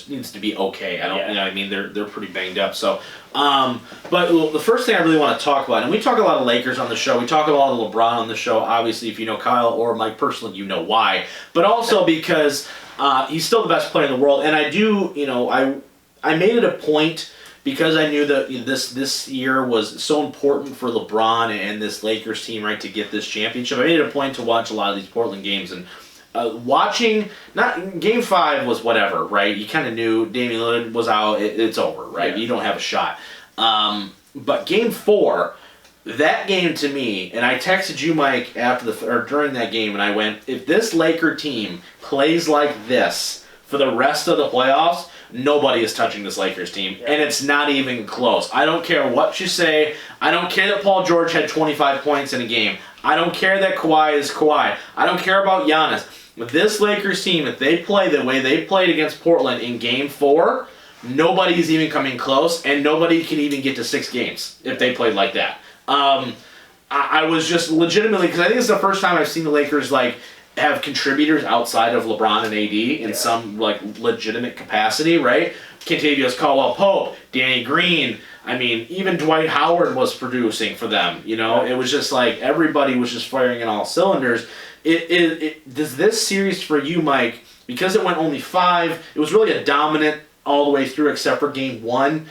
needs to be okay. I don't, you know what I mean? They're pretty banged up. So, but the first thing I really want to talk about, and we talk a lot of Lakers on the show, we talk a lot of LeBron on the show. Obviously, if you know Kyle or Mike personally, you know why. But also because he's still the best player in the world, and I do, I made it a point. Because I knew that this year was so important for LeBron and this Lakers team, right, to get this championship. I made it a point to watch a lot of these Portland games, and watching, Game 5 was whatever, right? You kind of knew Damian Lillard was out. It's over, right? Yeah. You don't have a shot. But Game 4, that game to me, and I texted you, Mike, or during that game, and I went, if this Laker team plays like this for the rest of the playoffs, nobody is touching this Lakers team, and it's not even close. I don't care what you say. I don't care that Paul George had 25 points in a game. I don't care that Kawhi is Kawhi. I don't care about Giannis. With this Lakers team, if they play the way they played against Portland in Game 4, nobody's even coming close, and nobody can even get to 6 games if they played like that. I was just legitimately, because I think it's the first time I've seen the Lakers have contributors outside of LeBron and AD in some legitimate capacity, right? Kentavious Caldwell-Pope, Danny Green. I mean, even Dwight Howard was producing for them. You know, it was just like everybody was just firing in all cylinders. Does this series for you, Mike, because it went only 5, it was really a dominant all the way through except for Game 1.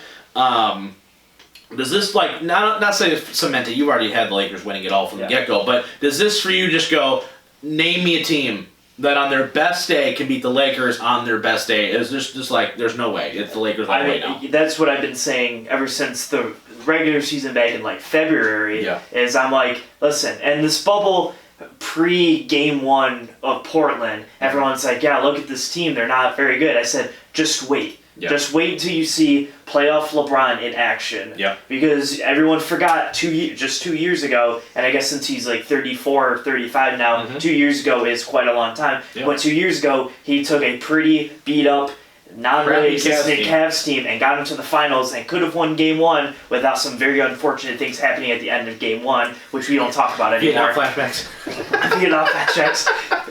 Does this, not say cement it, you already had the Lakers winning it all from the get-go, but does this for you just go, name me a team that on their best day can beat the Lakers on their best day? It's just like, there's no way. It's the Lakers all the way now. That's what I've been saying ever since the regular season back in February, is I'm like, listen, and this bubble pre-Game 1 of Portland, everyone's like, yeah, look at this team, they're not very good. I said, just wait. Yep. Just wait until you see playoff LeBron in action. Yep. Because everyone forgot 2 years ago, and I guess since he's 34 or 35 now, 2 years ago is quite a long time. Yep. But 2 years ago, he took a pretty beat-up, non-existent Cavs team and got him to the finals and could have won Game 1 without some very unfortunate things happening at the end of Game 1, which we don't talk about anymore. Vietnam flashbacks.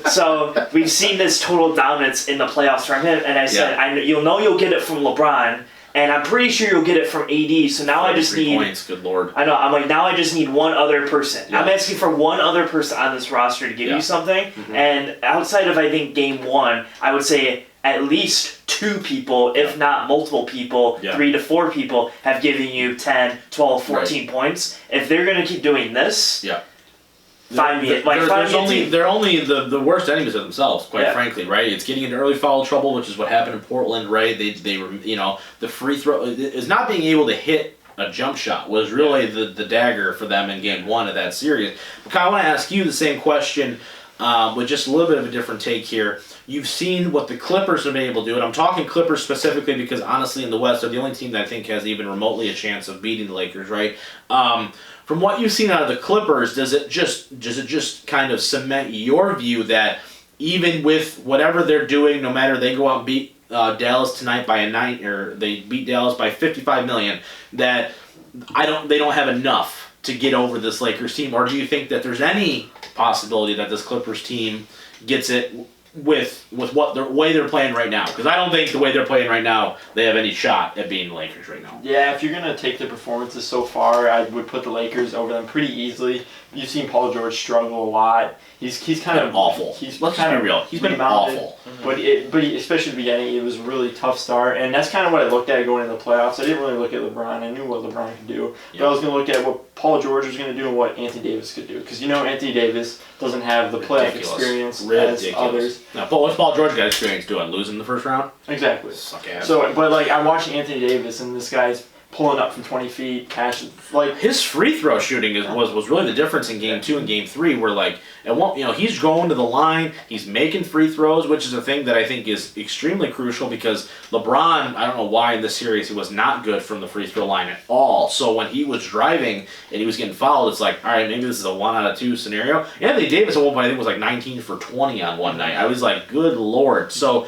So we've seen this total dominance in the playoffs from him, and I said, you'll get it from LeBron, and I'm pretty sure you'll get it from AD. So now I just need points. Good Lord. I know. I'm like, now I just need one other person. Yeah. I'm asking for one other person on this roster to give you something, and outside of I think Game 1, I would say at least 2 people, if not multiple people, 3 to 4 people have given you 10, 12, 14 points. If they're going to keep doing this, they're only the worst enemies of themselves, quite frankly, right? It's getting into early foul trouble, which is what happened in Portland, right? They were, the free throw is not being able to hit a jump shot was really the dagger for them in Game 1 of that series. But Kyle, I want to ask you the same question with just a little bit of a different take here. You've seen what the Clippers have been able to do, and I'm talking Clippers specifically because honestly in the West they're the only team that I think has even remotely a chance of beating the Lakers, right? From what you've seen out of the Clippers, does it just kind of cement your view that even with whatever they're doing, no matter they go out and beat Dallas tonight by or they beat Dallas by 55 million, that they don't have enough to get over this Lakers team? Or do you think that there's any possibility that this Clippers team gets it with what the way they're playing right now? Because I don't think the way they're playing right now they have any shot at beating the Lakers right now. Yeah, if you're gonna take the performances so far, I would put the Lakers over them pretty easily. You've seen Paul George struggle a lot. He's kind of awful. Let's kind of be real. He's been awful. But especially at the beginning, it was a really tough start, and that's kind of what I looked at going into the playoffs. I didn't really look at LeBron. I knew what LeBron could do, but I was going to look at what Paul George was going to do and what Anthony Davis could do, because Anthony Davis doesn't have the playoff experience as others. Now, what's Paul George got experience doing? Losing the first round? Exactly. Suck ass. So, but I watched Anthony Davis, and this guy's pulling up from 20 feet, cashing his free throw shooting was really the difference in Game 2 and Game 3. Where he's going to the line, he's making free throws, which is a thing that I think is extremely crucial because LeBron, I don't know why in this series he was not good from the free throw line at all. So when he was driving and he was getting fouled, it's like, all right, maybe this is a 1 out of 2 scenario. Anthony Davis at one point I think was 19 for 20 on one night. I was like, good Lord. So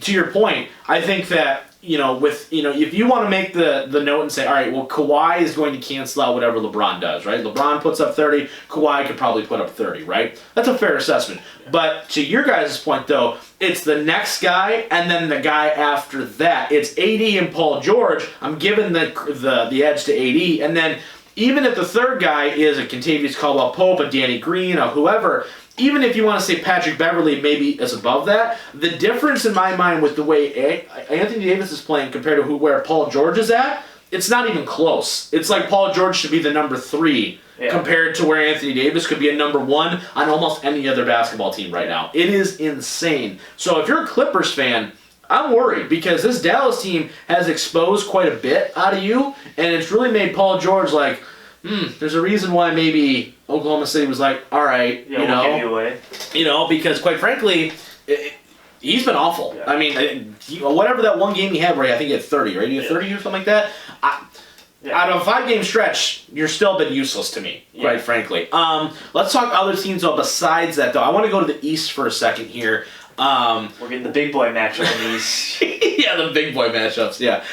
to your point, I think that if you want to make the note and say, all right, well, Kawhi is going to cancel out whatever LeBron does, right? LeBron puts up 30, Kawhi could probably put up 30, right? That's a fair assessment. Yeah. But to your guys' point, though, it's the next guy and then the guy after that. It's AD and Paul George. I'm giving the edge to AD. And then even if the third guy is a Kentavious Caldwell-Pope, a Danny Green, or whoever, even if you want to say Patrick Beverley maybe is above that, the difference in my mind with the way Anthony Davis is playing compared to where Paul George is at it's not even close. It's like Paul George should be the number 3 compared to where Anthony Davis could be a number 1 on almost any other basketball team right now. It is insane. So if you're a Clippers fan, I'm worried because this Dallas team has exposed quite a bit out of you, and it's really made Paul George like, there's a reason why maybe Oklahoma City was like, all right, we'll give you away. Because quite frankly, he's been awful. Yeah. I mean, whatever that one game he had where I think he had 30, right? He had 30 or something like that. Out of a 5-game stretch, you're still been useless to me, quite frankly. Let's talk other teams though besides that though. I want to go to the East for a second here. We're getting the big boy matchup in the East. Yeah, the big boy matchups, yeah.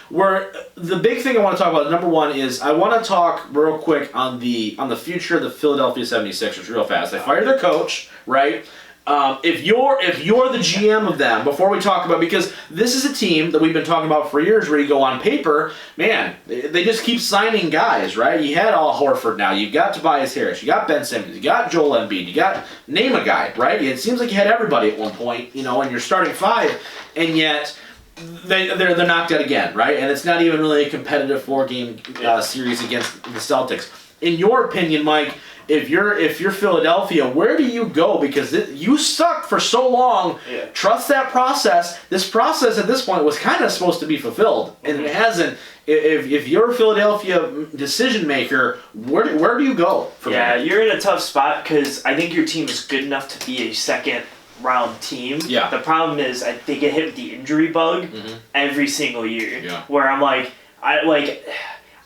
Where the big thing I want to talk about, number one, is I want to talk real quick on the future of the Philadelphia 76ers real fast. They fired their coach, right? If you're the GM of them, before we talk about, because this is a team that we've been talking about for years where you go on paper, man, they just keep signing guys, right? You had Al Horford now, you've got Tobias Harris, you got Ben Simmons, you got Joel Embiid, you got, name a guy, right? It seems like you had everybody at one point, and you're starting 5, and yet they're knocked out again, right? And it's not even really a competitive 4-game series against the Celtics. In your opinion, Mike, if you're Philadelphia, where do you go? Because you sucked for so long. Yeah. Trust that process. This process at this point was kind of supposed to be fulfilled, and it hasn't. If you're a Philadelphia decision maker, where do you go from there? You're in a tough spot because I think your team is good enough to be a second-round team. Yeah. The problem is they get hit with the injury bug every single year. Yeah. Where I'm like, I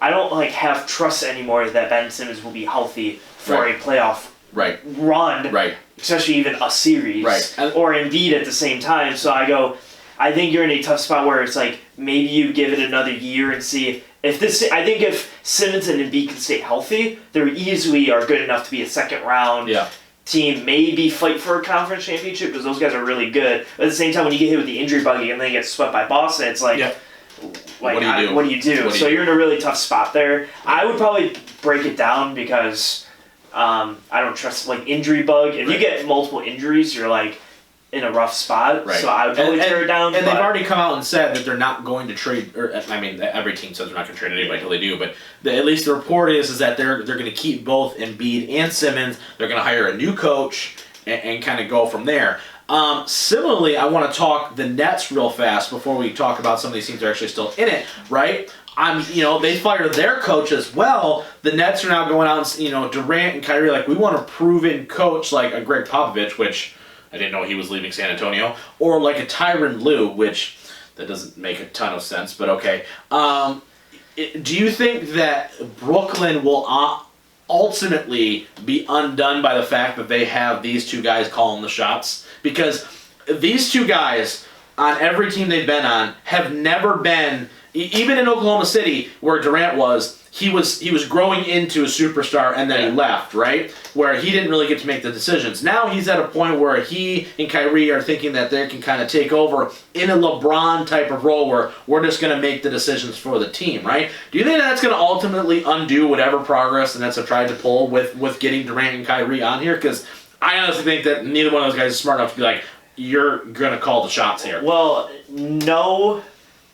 don't have trust anymore that Ben Simmons will be healthy for a playoff run, especially even a series, or Embiid at the same time. So I think you're in a tough spot where it's like maybe you give it another year and see if this. I think if Simmons and Embiid can stay healthy, they easily are good enough to be a second round team. Maybe fight for a conference championship because those guys are really good. But at the same time, when you get hit with the injury bug and then get swept by Boston, it's like. What do you do? So you're in a really tough spot there. I would probably break it down because I don't trust injury bug. If you get multiple injuries, you're in a rough spot. Right. So I would probably tear it down. And they've already come out and said that they're not going to trade. Or I mean, every team says they're not going to trade anybody until they do. But at least the report is that they're going to keep both Embiid and Simmons. They're going to hire a new coach and kind of go from there. Similarly, I want to talk the Nets real fast before we talk about some of these teams that are actually still in it, right? They fired their coach as well. The Nets are now going out and, Durant and Kyrie, we want a proven coach like a Greg Popovich, which I didn't know he was leaving San Antonio, or like a Tyronn Lue, which that doesn't make a ton of sense, but okay. Do you think that Brooklyn will ultimately be undone by the fact that they have these two guys calling the shots? Because these two guys on every team they've been on have never been, even in Oklahoma City where Durant was, he was growing into a superstar and then he left, right? Where he didn't really get to make the decisions. Now he's at a point where he and Kyrie are thinking that they can kind of take over in a LeBron type of role where we're just going to make the decisions for the team, right? Do you think that's going to ultimately undo whatever progress the Nets have tried to pull with getting Durant and Kyrie on here? Because I honestly think that neither one of those guys is smart enough to be like, you're going to call the shots here. Well, no,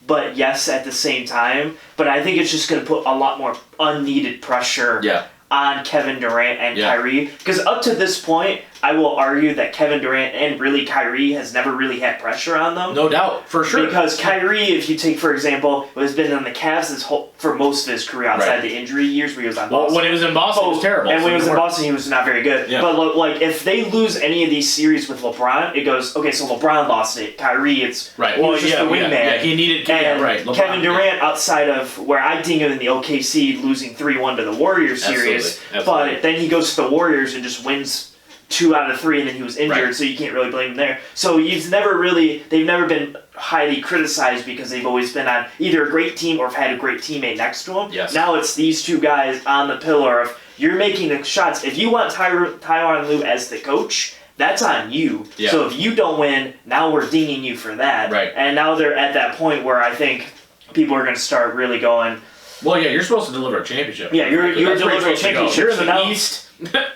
but yes at the same time. But I think it's just going to put a lot more unneeded pressure on Kevin Durant and Kyrie. Because up to this point, I will argue that Kevin Durant and really Kyrie has never really had pressure on them. No doubt, for sure. Because Kyrie, if you take, for example, has been on the Cavs for most of his career outside the injury years where he was on Boston. Well, when he was in Boston, he was terrible. And when he was in Boston, he was not very good. Yeah. But if they lose any of these series with LeBron, it goes, okay, so LeBron lost it. Kyrie, it's he was just the wingman. Yeah, he needed LeBron, Kevin Durant, outside of where I think of in the OKC losing 3-1 to the Warriors series, but then he goes to the Warriors and just wins 2 out of 3, and then he was injured, so you can't really blame him there. So they've never been highly criticized because they've always been on either a great team or have had a great teammate next to them. Yes. Now it's these two guys on the pillar of you're making the shots. If you want Tyronn Lue as the coach, that's on you. Yeah. So if you don't win, now we're dinging you for that. Right. And now they're at that point where I think people are going to start really going, well, yeah, you're supposed to deliver a championship. Yeah, you're delivering a championship. You're in the East.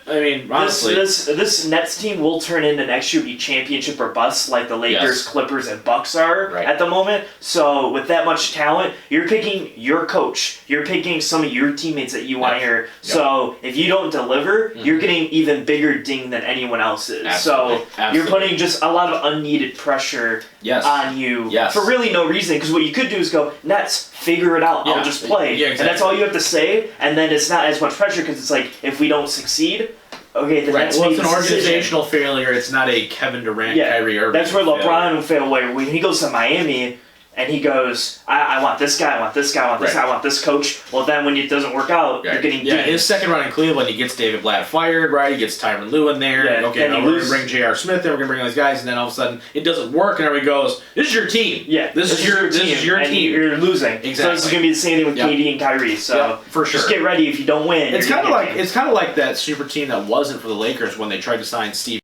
I mean, honestly. This Nets team will turn into next year be championship or bust like the Lakers, Clippers, and Bucks are at the moment. So with that much talent, you're picking your coach. You're picking some of your teammates that you want here. So if you don't deliver, you're getting even bigger ding than anyone else is. Absolutely. So you're putting just a lot of unneeded pressure on you for really no reason. Because what you could do is go, Nets, figure it out. I'll just play. And that's all you have to say. And then it's not as much pressure because it's like, if we don't succeed, okay, then that's it's an organizational failure. It's not a Kevin Durant, Kyrie Irving. That's where LeBron will fail. Where when he goes to Miami and he goes, I want this guy, I want this guy, I want this guy, I want this coach. Well, then when it doesn't work out, you're getting his second run in Cleveland, he gets David Blatt fired, right? He gets Tyronn Lue in there. Yeah, okay, now we're going to bring J.R. Smith in, we're going to bring all these guys, and then all of a sudden it doesn't work, and everybody goes, this is your team. Yeah, this is your team. You're losing. Exactly. So this is going to be the same thing with KD and Kyrie. So for sure. Just get ready if you don't win. It's kind of like that super team that wasn't for the Lakers when they tried to sign Steve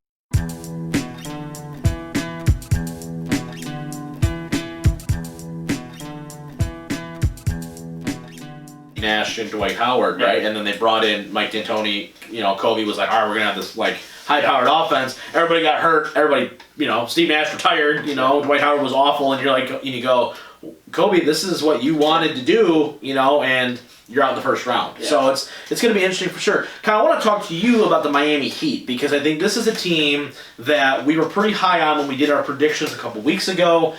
Nash and Dwight Howard, right? And then they brought in Mike D'Antoni. Kobe was like, all right, we're going to have this like high-powered offense. Everybody got hurt. Everybody, Steve Nash retired. Dwight Howard was awful. And you're like, and you go, Kobe, this is what you wanted to do, and you're out in the first round. Yeah. So it's going to be interesting for sure. Kyle, I want to talk to you about the Miami Heat because I think this is a team that we were pretty high on when we did our predictions a couple weeks ago.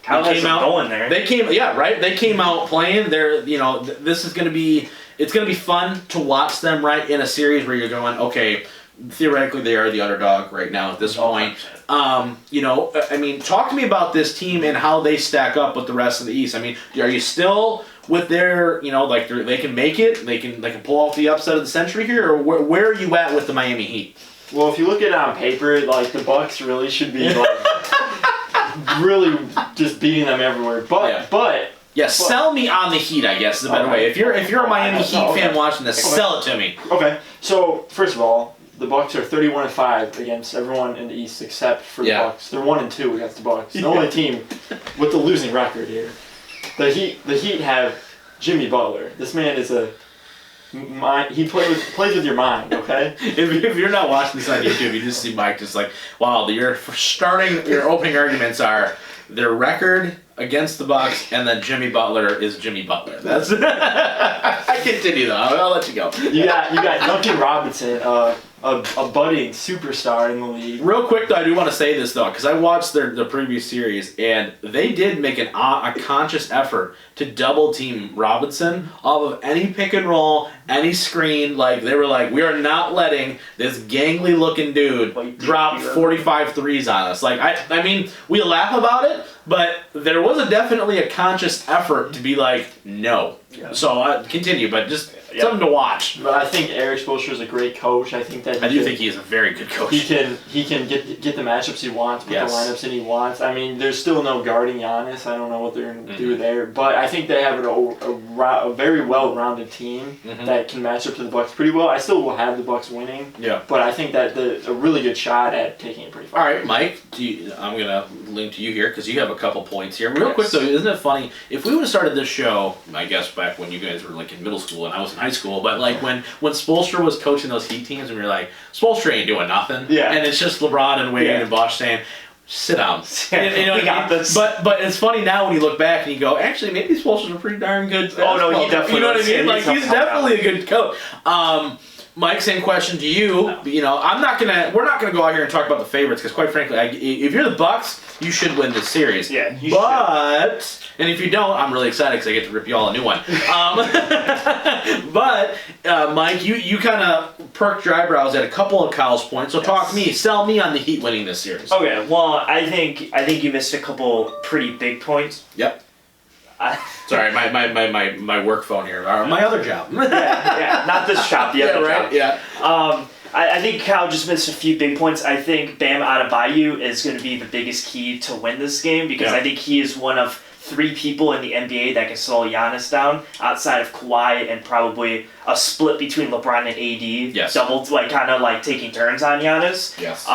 They came out going there. They came out playing. This is going to be. It's going to be fun to watch them in a series where you're going, okay, theoretically they are the underdog right now at this point. Talk to me about this team and how they stack up with the rest of the East. I mean, are you still with their, they can make it, they can pull off the upset of the century here, or where are you at with the Miami Heat? Well, if you look at it on paper, the Bucks really should be really just beating them everywhere. But sell me on the Heat, I guess is a better way. If you're a Miami Heat fan watching this, sell it to me. Okay. So first of all, the Bucks are 31-5 against everyone in the East except for the Bucks. They're 1-2 against the Bucks. The only team with the losing record here. The Heat have Jimmy Butler. This man is he plays with your mind, okay? If you're not watching this on YouTube, you just see Mike just like, wow, your opening arguments are their record against the Bucks, and then Jimmy Butler is Jimmy Butler. That's I continue though. I'll let you go. You got Duncan Robinson, a budding superstar in the league. Real quick though, I do want to say this though, because I watched the previous series, and they did make a conscious effort to double team Robinson off of any pick and roll, any screen. They were like, we are not letting this gangly looking dude drop 45 threes on us. I mean, we laugh about it, but there was definitely a conscious effort to be like, no. Yeah. So continue, but just something to watch. But I think Eric Spoelstra is a great coach. I think that I do think he is a very good coach. He can get the matchups he wants, put the lineups in he wants. I mean, there's still no guarding Giannis. I don't know what they're going to do there, but I think they have a very well-rounded team that can match up to the Bucks pretty well. I still will have the Bucks winning. Yeah. But I think that a really good shot at taking it pretty far. All right, Mike. I'm going to link to you here because you have a couple points here. Real quick though, isn't it funny if we would have started this show? I guess back when you guys were in middle school and I was in high school, but when Spoelstra was coaching those Heat teams and we were like, Spoelstra ain't doing nothing. Yeah. And it's just LeBron and Wade and Bosh saying, sit down. We got this. But it's funny now when you look back and you go, actually, maybe Spoelstra's a pretty darn good. Oh no, he definitely. You know what I mean? He's definitely a good coach. Mike, same question to you. We're not gonna go out here and talk about the favorites because, quite frankly, if you're the Bucks, you should win this series. Yeah, you should. And if you don't, I'm really excited because I get to rip you all a new one. But Mike, you kind of perked your eyebrows at a couple of Kyle's points. So talk to me, sell me on the Heat winning this series. Okay, well, I think you missed a couple pretty big points. Yep. Sorry, my work phone here. My other job. yeah, not this shop, the other right? job. Yeah. I think Kyle just missed a few big points. I think Bam Adebayo is going to be the biggest key to win this game because I think he is one of 3 people in the NBA that can slow Giannis down outside of Kawhi and probably a split between LeBron and AD. Yes. Double, taking turns on Giannis. Yes.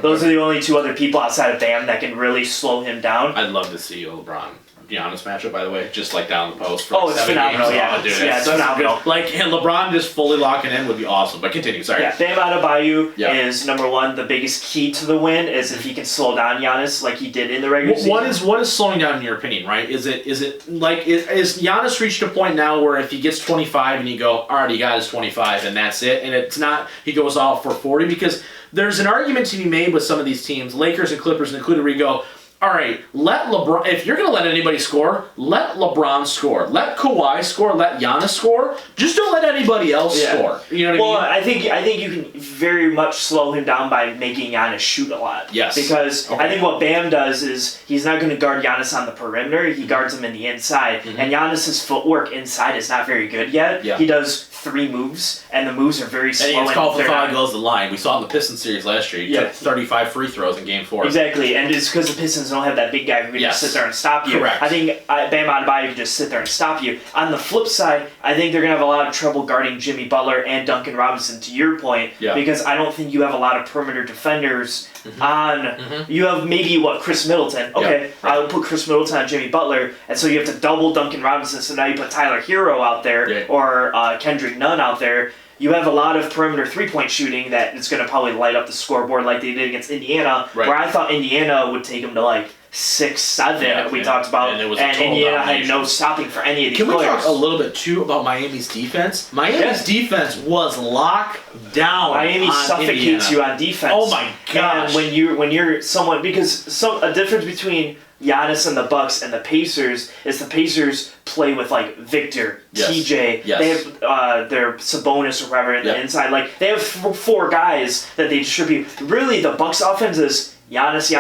Those are the only 2 other people outside of Bam that can really slow him down. I'd love to see LeBron Giannis matchup, by the way, just like down the post for it's phenomenal. Games. Yeah, Oh, dude, it's phenomenal. Like, and LeBron just fully locking in would be awesome. But continue, sorry. Yeah, Bam Adebayo is number one. The biggest key to the win is if he can slow down Giannis like he did in the regular season. What is slowing down in your opinion, right? Is Giannis reached a point now where if he gets 25 and you go, all right, he got his 25 and that's it, and it's not he goes off for 40, because there's an argument to be made with some of these teams, Lakers and Clippers included, where you go, all right, let LeBron, if you're going to let anybody score, let LeBron score. Let Kawhi score. Let Giannis score. Just don't let anybody else score. You know what I mean? I think you can very much slow him down by making Giannis shoot a lot. Yes. Because I think what Bam does is he's not going to guard Giannis on the perimeter. He guards him in the inside. Mm-hmm. And Giannis's footwork inside is not very good yet. Yeah. He does 3 moves, and the moves are very slow. And it's called for 5 goes the line. We saw it in the Pistons series last year. He took 35 free throws in Game 4. Exactly, and it's because the Pistons don't have that big guy who can just sit there and stop you. Correct. I think Bam Adebayo can just sit there and stop you. On the flip side, I think they're going to have a lot of trouble guarding Jimmy Butler and Duncan Robinson, to your point, because I don't think you have a lot of perimeter defenders you have maybe, Chris Middleton. Okay, I'll put Chris Middleton on Jimmy Butler, and so you have to double Duncan Robinson, so now you put Tyler Hero out there, or Kendrick Nunn out there. You have a lot of perimeter three-point shooting that is going to probably light up the scoreboard like they did against Indiana, where I thought Indiana would take them to 6-7, we talked about, and Indiana had no stopping for any of these players. Can we talk a little bit, too, about Miami's defense? Miami's defense was locked down. Miami suffocates you on defense. Oh, my gosh. And when you're someone, because a difference between Giannis and the Bucks and the Pacers is the Pacers play with Victor, TJ. They have their Sabonis or whoever in the inside. They have 4 guys that they distribute. Really, the Bucks offense is Giannis,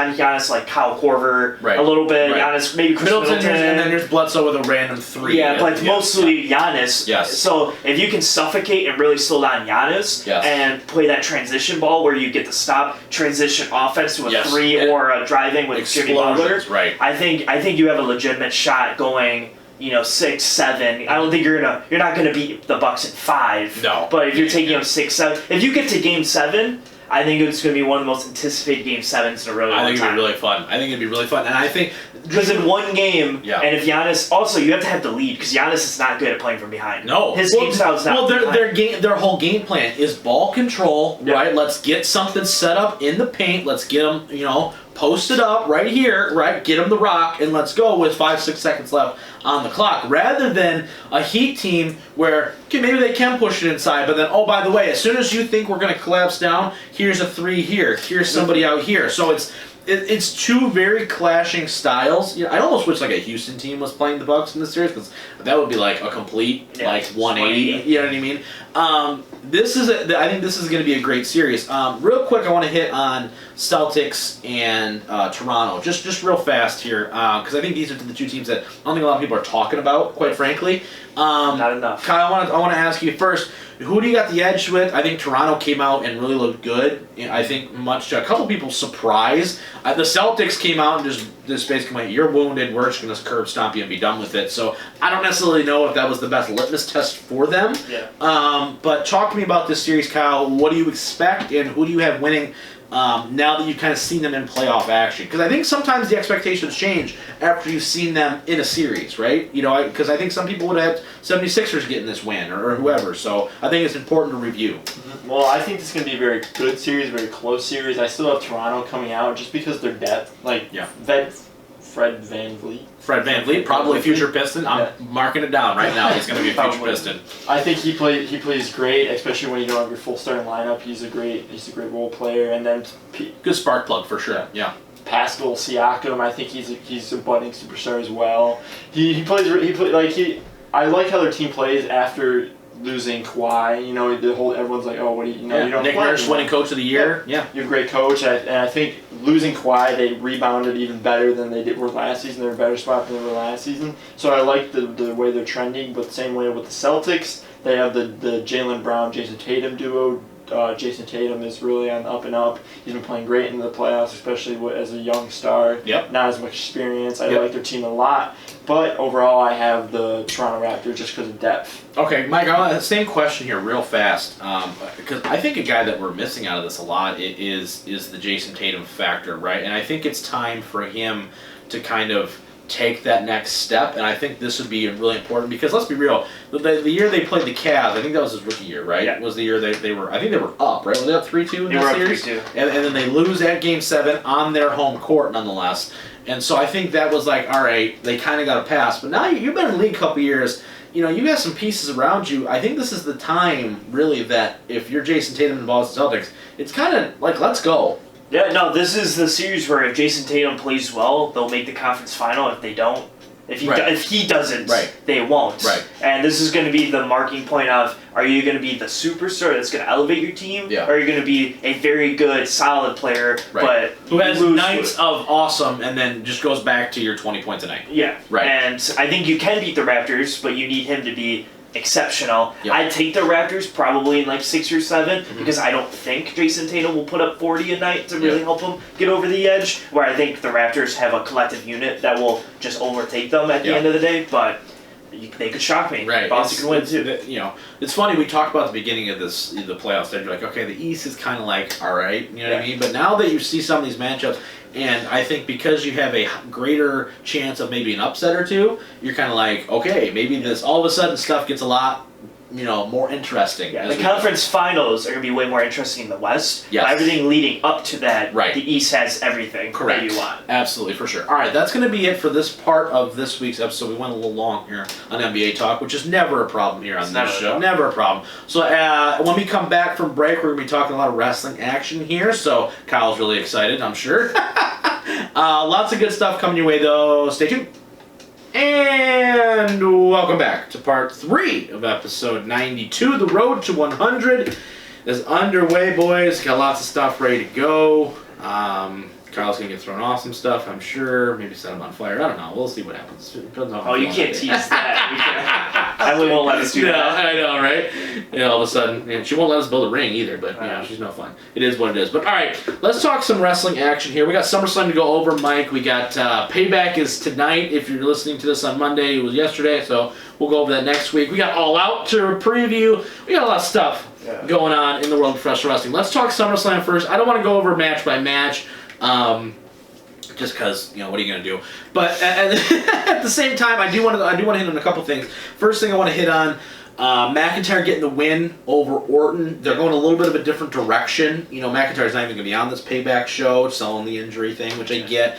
Kyle Korver, a little bit. Giannis, maybe Chris Middleton. And then there's Bledsoe with a random 3. Yeah, but mostly Giannis. Yes. So if you can suffocate and really slow down Giannis and play that transition ball where you get to stop transition offense to a 3 or a driving with Jimmy Butler, I think you have a legitimate shot going 6-7. I don't think you're not gonna beat the Bucks in 5. No. But if you're taking them 6-7, if you get to Game 7. I think it's going to be one of the most anticipated Game 7s in a really long time. I think it'd be really fun. And I think... Because in one game, and if Giannis... Also, you have to have the lead, because Giannis is not good at playing from behind. No. His game style is not their whole game plan is ball control, right? Let's get something set up in the paint. Let's get them, posted up right here, right? Get them the rock, and let's go with 5-6 seconds left on the clock. Rather than a Heat team where, maybe they can push it inside, but then, oh, by the way, as soon as you think we're going to collapse down, here's a 3 here. Here's somebody out here. So it's 2 very clashing styles. I almost wish a Houston team was playing the Bucks in this series, because that would be a complete 180. You know what I mean? I think this is going to be a great series. Real quick, I want to hit on Celtics and Toronto, just real fast here, because I think these are the 2 teams that I don't think a lot of people are talking about, quite frankly. Not enough. Kyle, I want to ask you first, who do you got the edge with? I think Toronto came out and really looked good. I think much to a couple people's surprise. The Celtics came out and just basically went, you're wounded, we're just going to curb stomp you and be done with it. So I don't necessarily know if that was the best litmus test for them. But talk to me about this series, Kyle. What do you expect, and who do you have winning now that you've kind of seen them in playoff action? Because I think sometimes the expectations change after you've seen them in a series, right? Because I think some people would have had 76ers getting this win or whoever. So I think it's important to review. Well, I think this is going to be a very good series, very close series. I still have Toronto coming out just because their depth. Fred VanVleet, probably a future Piston. I'm marking it down right now. He's going to be a future Piston. I think he plays great, especially when you don't have your full starting lineup. He's a great role player, and then good spark plug for sure. Yeah. Pascal Siakam, I think he's a budding superstar as well. I like how their team plays after losing Kawhi. Everyone's like, oh, what do you don't. Nick Nurse winning Coach of the Year. Yeah. You're a great coach, and I think losing Kawhi, they rebounded even better than they were last season. They're in a better spot than they were last season. So I like the way they're trending, but the same way with the Celtics, they have the Jaylen Brown, Jason Tatum duo. Jason Tatum is really on the up and up. He's been playing great in the playoffs, especially as a young star. Not as much experience. I like their team a lot. But overall, I have the Toronto Raptors just because of depth. Okay, Mike, I want the same question here real fast. Because I think a guy that we're missing out of this a lot is the Jason Tatum factor, right? And I think it's time for him to kind of take that next step, and I think this would be really important because let's be real, the year they played the Cavs, I think that was his rookie year, right? Yeah. Was the year they were, I think they were up, right? Were they up 3-2 in that series? They were up 3-2. And then they lose at Game 7 on their home court nonetheless. And so I think that was like, all right, they kind of got a pass. But now you've been in the league a couple years. You know, you got some pieces around you. I think this is the time, really, that if you're Jason Tatum and the Boston Celtics, it's kind of like, let's go. Yeah, no, this is the series where if Jason Tatum plays well, they'll make the conference final. If they don't, if he doesn't, they won't. Right. And this is going to be the marking point of, are you going to be the superstar that's going to elevate your team? Yeah. Or are you going to be a very good, solid player, but who has nights of awesome and then just goes back to your 20 points a night? Yeah. Right. And I think you can beat the Raptors, but you need him to be exceptional. Yep. I'd take the Raptors probably in like 6 or 7 because I don't think Jason Tatum will put up 40 a night to really help him get over the edge, where I think the Raptors have a collective unit that will just overtake them at the end of the day, but they could shock me. Right. Boston could win too. You know, it's funny, we talked about the beginning of the playoffs, they're like, okay, the East is kind of like, all right, you know what I mean? But now that you see some of these matchups, and I think because you have a greater chance of maybe an upset or two, you're kind of like, okay, maybe this, all of a sudden stuff gets a lot, you know, more interesting. Yeah, the conference finals are going to be way more interesting in the West. Yes. But everything leading up to that, Right. the East has everything that you want. Absolutely, for sure. All right, that's going to be it for this part of this week's episode. We went a little long here on NBA Talk, which is never a problem here on this show. Never a problem. So when we come back from break, we're going to be talking a lot of wrestling action here. So Kyle's really excited, I'm sure. Lots of good stuff coming your way, though. Stay tuned. And welcome back to part 3 of episode 92. The road to 100 is underway, boys. Got lots of stuff ready to go. Kyle's going to get thrown off some stuff, I'm sure. Maybe set him on fire. I don't know. We'll see what happens. You can't tease that. Emily won't let us do that. I know, right? Yeah, all of a sudden, she won't let us build a ring either, but you know, she's no fun. It is what it is. But all right, let's talk some wrestling action here. We got SummerSlam to go over, Mike. We got Payback is tonight. If you're listening to this on Monday, it was yesterday, so we'll go over that next week. We got All Out to preview. We got a lot of stuff going on in the world of professional wrestling. Let's talk SummerSlam first. I don't want to go over match by match. Just because, you know, what are you going to do? But at the same time, I do want to hit on a couple things. First thing I want to hit on, McIntyre getting the win over Orton. They're going a little bit of a different direction. You know, McIntyre's not even going to be on this Payback show, selling the injury thing, which I get.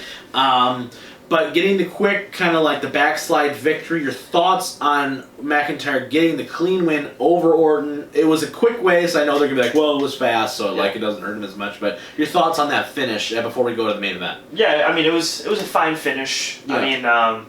But getting the quick kind of like the backslide victory, your thoughts on McIntyre getting the clean win over Orton? It was a quick way, so I know they're going to be like, well, it was fast, so like it doesn't hurt him as much. But your thoughts on that finish before we go to the main event? Yeah, I mean, it was a fine finish. Yeah. I mean,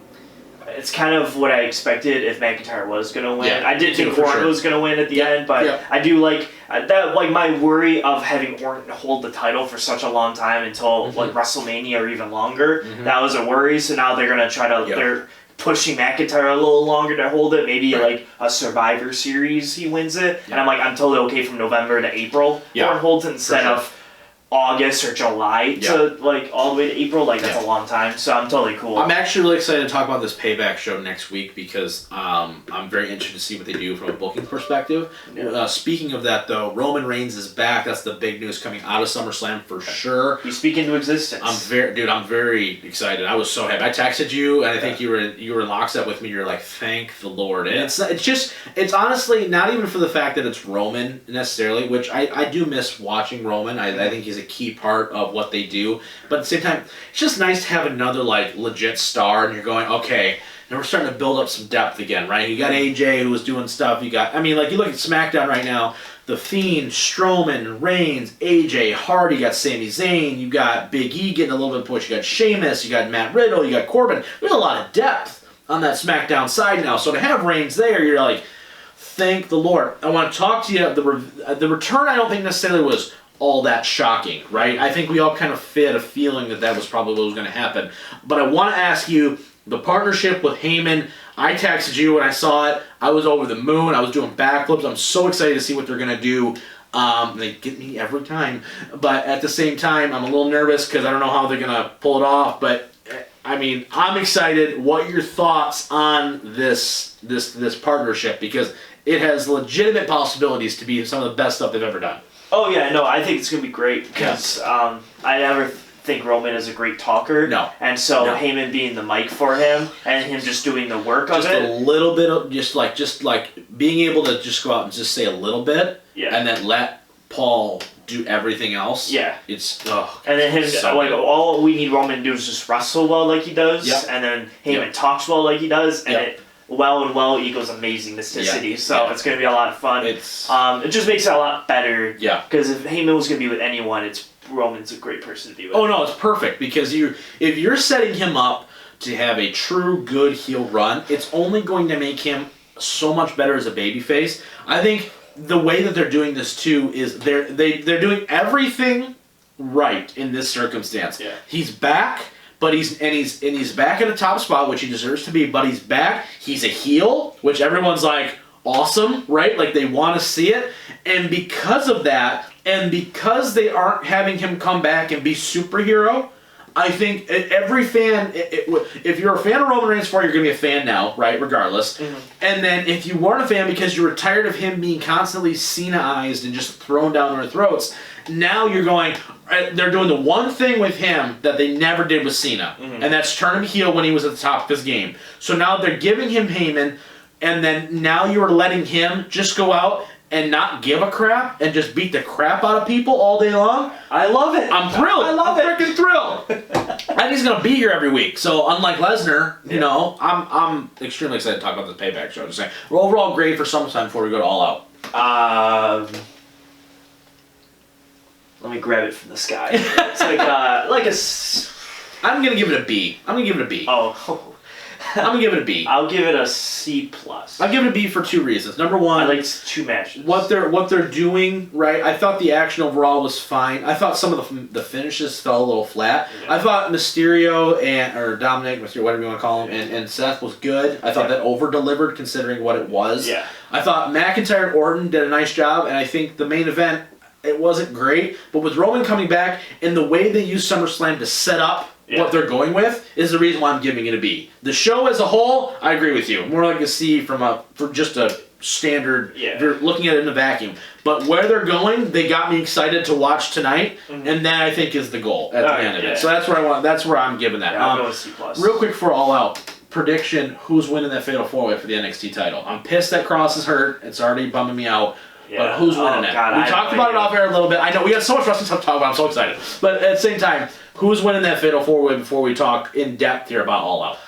it's kind of what I expected if McIntyre was going to win. Yeah, I did think Orton was going to win at the end, but I do like that. Like my worry of having Orton hold the title for such a long time until like WrestleMania or even longer, that was a worry. So now they're going to try to they're pushing McIntyre a little longer to hold it. Maybe like a Survivor Series, he wins it, and I'm totally okay from November to April. Orton holds it instead of August or July to like all the way to April. Like that's a long time, so I'm totally cool. I'm actually really excited to talk about this Payback show next week because I'm very interested to see what they do from a booking perspective. Speaking of that, though, Roman Reigns is back. That's the big news coming out of SummerSlam for sure. You speak into existence. I'm very excited. I was so happy. I texted you, and I think you were in lockstep with me. You're like, thank the Lord. And it's honestly not even for the fact that it's Roman necessarily, which I do miss watching Roman. I think he's a key part of what they do, but at the same time, it's just nice to have another like legit star, and you're going, okay, and we're starting to build up some depth again, right? You got AJ who was doing stuff. You got, I mean, like you look at SmackDown right now, The Fiend, Strowman, Reigns, AJ, Hardy, you got Sami Zayn, you got Big E getting a little bit of push, you got Sheamus, you got Matt Riddle, you got Corbin. There's a lot of depth on that SmackDown side now, so to have Reigns there, you're like, thank the Lord. I want to talk to you. The return, I don't think necessarily was all that shocking, right? I think we all kind of had a feeling that was probably what was going to happen. But I want to ask you, the partnership with Heyman, I texted you when I saw it. I was over the moon. I was doing backflips. I'm so excited to see what they're going to do. They get me every time. But at the same time, I'm a little nervous because I don't know how they're going to pull it off. But, I mean, I'm excited. What are your thoughts on this partnership? Because it has legitimate possibilities to be some of the best stuff they've ever done. Oh yeah, no, I think it's gonna be great because I never think Roman is a great talker. No. And so Heyman being the mic for him and him just doing the work of it. Just a little bit of just like being able to just go out and just say a little bit, and then let Paul do everything else. Yeah. It's and then him all we need Roman to do is just wrestle well like he does, and then Heyman talks well like he does, and it well equals amazing mysticity. So it's gonna be a lot of fun. It's it just makes it a lot better. Yeah. Because if Heyman was gonna be with anyone, Roman's a great person to be with. Oh no, it's perfect because if you're setting him up to have a true good heel run, it's only going to make him so much better as a babyface. I think the way that they're doing this too is they're doing everything right in this circumstance. Yeah. He's back, but he's back at a top spot, which he deserves to be. But he's back. He's a heel, which everyone's like awesome, right? Like they want to see it, and because of that, and because they aren't having him come back and be superhero. I think every fan, if you're a fan of Roman Reigns before, you're going to be a fan now, right, regardless. Mm-hmm. And then if you weren't a fan because you were tired of him being constantly Cena-ized and just thrown down their throats, now you're going, they're doing the one thing with him that they never did with Cena, and that's turn him heel when he was at the top of his game. So now they're giving him Heyman, and then now you're letting him just go out and not give a crap and just beat the crap out of people all day long. I love it. I'm thrilled. I'm freaking thrilled. I think he's gonna be here every week. So unlike Lesnar, you know, I'm extremely excited to talk about this Payback show. Just saying, we're overall grade for SummerSlam before we go to All Out. Let me grab it from the sky. It's like a. I'm gonna give it a B. Oh. I'm gonna give it a B. I'll give it a C+. I'll give it a B for two reasons. Number one, I like two matches. What they're doing, right? I thought the action overall was fine. I thought some of the finishes fell a little flat. Yeah. I thought Mysterio or Dominic, whatever you want to call him, and Seth was good. I thought that over-delivered considering what it was. Yeah. I thought McIntyre and Orton did a nice job, and I think the main event, it wasn't great. But with Roman coming back and the way they used SummerSlam to set up what they're going with is the reason why I'm giving it a B. The show as a whole, I agree with you. More like a C for just a standard. If you're looking at it in a vacuum. But where they're going, they got me excited to watch tonight, and that I think is the goal at the end of it. So that's where I want. That's where I'm giving that. Yeah, I'll go with C+. Real quick for All Out prediction: who's winning that Fatal 4-Way for the NXT title? I'm pissed that Cross is hurt. It's already bumming me out. But who's winning it? We talked about it off air a little bit. I know we got so much wrestling stuff to talk about. I'm so excited. But at the same time, who's winning that Fatal 4-Way before we talk in depth here about All Out?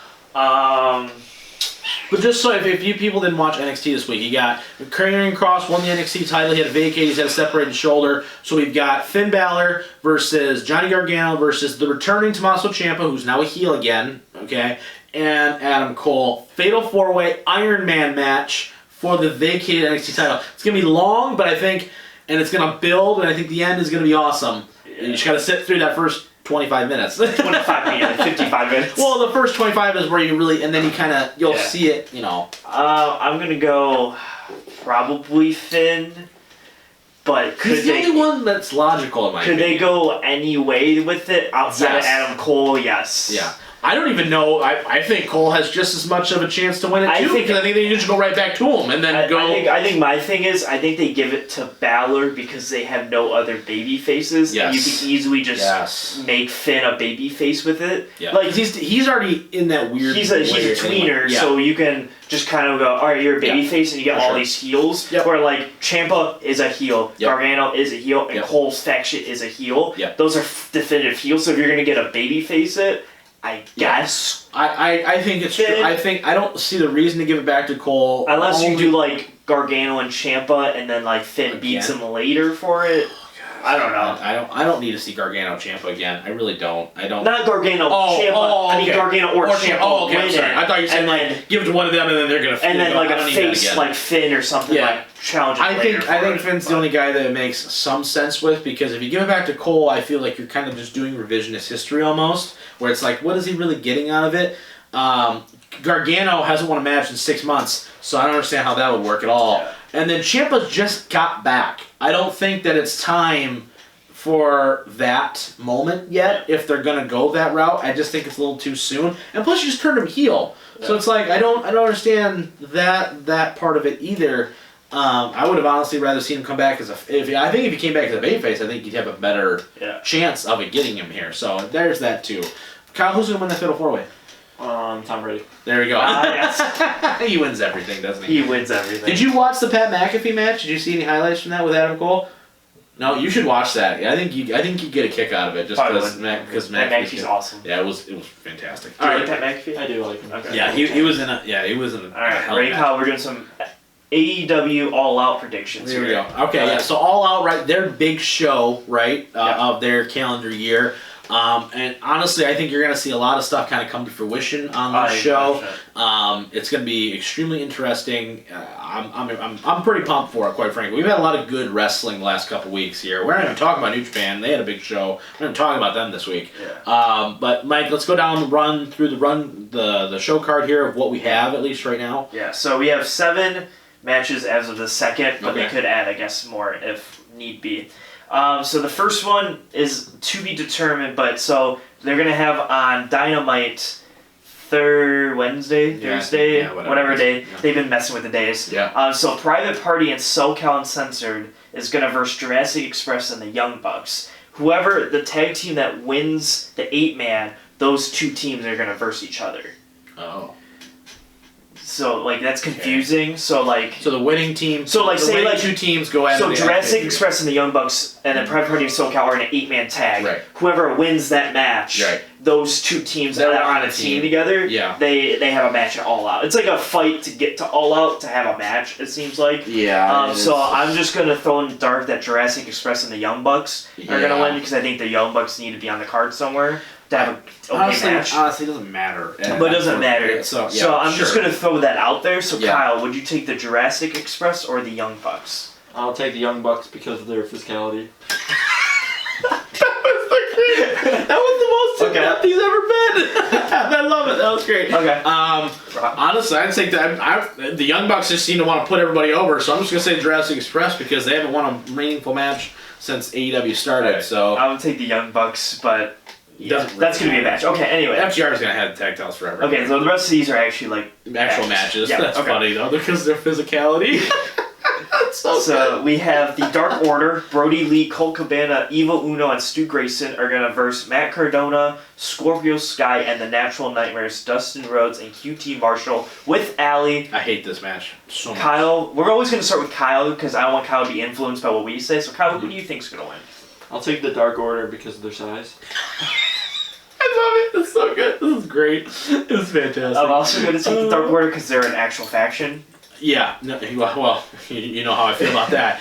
But just so if you people didn't watch NXT this week, you got Karrion Kross won the NXT title. He had a vacate. He's had a separated shoulder. So we've got Finn Balor versus Johnny Gargano versus the returning Tommaso Ciampa, who's now a heel again, okay, and Adam Cole. Fatal 4-Way Iron Man match for the vacated NXT title. It's going to be long, but I think, and it's going to build, and I think the end is going to be awesome. You just got to sit through that first 25 minutes. 25 minutes, 55 minutes. Well, the first 25 is where you really, and then you kind of, you'll see it, you know. I'm going to go probably Finn, but could he's the only one that's logical in my opinion. Could they go any way with it outside of Adam Cole? Yes. Yeah. I don't even know. I think Cole has just as much of a chance to win it too. Because I think they just go right back to him and then go. I think my thing is I think they give it to Balor because they have no other baby faces. Yes. And you can easily just make Finn a baby face with it. Yeah. Like he's already in that weird. He's a tweener, so you can just kind of go, all right, you're a baby face, and you get all these heels. Yep. Where like Ciampa is a heel, Gargano is a heel, and Cole's faction is a heel. Yep. Those are definitive heels. So if you're gonna get a baby face, I guess. I think it's true. I don't see the reason to give it back to Cole. Unless you do like Gargano and Ciampa and then like Finn beats him later for it. I don't know. I don't need to see Gargano Ciampa again. I really don't. I don't. Not Gargano Ciampa. I mean Gargano or Ciampa. Oh, okay. I'm sorry. I thought you said like give it to one of them and then they're gonna. And then like a face like Finn or something like challenge. I think Finn's the only guy that it makes some sense with because if you give it back to Cole, I feel like you're kind of just doing revisionist history almost, where it's like what is he really getting out of it? Gargano hasn't won a match in 6 months, so I don't understand how that would work at all. Yeah. And then Ciampa's just got back. I don't think that it's time for that moment yet if they're going to go that route. I just think it's a little too soon. And plus you just turned him heel. Yeah. So it's like I don't understand that part of it either. I would have honestly rather seen him come back I think if he came back as a babyface, I think he'd have a better chance of it getting him here. So there's that too. Kyle, who's going to win the Fatal 4-Way? Tom Brady. There we go. Yes. He wins everything, doesn't he? He wins everything. Did you watch the Pat McAfee match? Did you see any highlights from that with Adam Cole? No, you should watch that. I think you get a kick out of it just because McAfee's awesome. Yeah, it was fantastic. Do you like Pat McAfee? I do like him. Okay. Yeah, he was in a All right, ready, Kyle? We're doing some AEW All Out predictions. Here we go. Okay, yeah. So All Out, right? Their big show, right, of their calendar year. And honestly, I think you're going to see a lot of stuff kind of come to fruition on this show. It's going to be extremely interesting. I'm pretty pumped for it, quite frankly. We've had a lot of good wrestling the last couple weeks here. We're not even talking about New Japan. They had a big show. We're not even talking about them this week. Yeah. But Mike, let's go down the show card here of what we have at least right now. Yeah. So we have 7 matches as of the second, but they could add, I guess, more if need be. So the first one is to be determined, but so they're going to have on Dynamite Thursday, whatever day. Yeah. They've been messing with the days. Yeah. So Private Party and SoCal Uncensored is going to verse Jurassic Express and the Young Bucks. Whoever, the tag team that wins the 8-man, those 2 teams are going to verse each other. Oh. So, that's confusing. Okay. So the winning team... So, say, 2 teams go at it. So, Jurassic Express and the Young Bucks and then Private Party and SoCal are in an 8-man tag. Right. Whoever wins that match, those 2 teams that are on a team together, they have a match at All Out. It's like a fight to get to All Out to have a match, it seems like. Yeah. So, I'm just going to throw in the dark that Jurassic Express and the Young Bucks are going to win because I think the Young Bucks need to be on the card somewhere. To have a match. Honestly, it doesn't matter. But it doesn't matter. So I'm just going to throw that out there. So, Kyle, would you take the Jurassic Express or the Young Bucks? I'll take the Young Bucks because of their physicality. That was the most in-depth he's ever been. I love it. That was great. Okay. Honestly, I'd say that the Young Bucks just seem to want to put everybody over, so I'm just going to say Jurassic Express because they haven't won a meaningful match since AEW started. Right. So I would take the Young Bucks, but... Yeah, that's going to be a match. Okay, anyway. FTR is going to have tag titles forever. Okay, so the rest of these are actually actual matches. Yeah, that's funny though because of their physicality. So we have the Dark Order, Brody Lee, Colt Cabana, Evil Uno, and Stu Grayson are going to verse Matt Cardona, Scorpio Sky, and the Natural Nightmares, Dustin Rhodes, and QT Marshall with Allie. I hate this match so much. Kyle, we're always going to start with Kyle because I don't want Kyle to be influenced by what we say. So Kyle, who do you think is going to win? I'll take the Dark Order because of their size. I love it. It's so good. This is great. It's fantastic. I'm also going to take the Dark Order because they're an actual faction. Yeah. No, well, you know how I feel about that.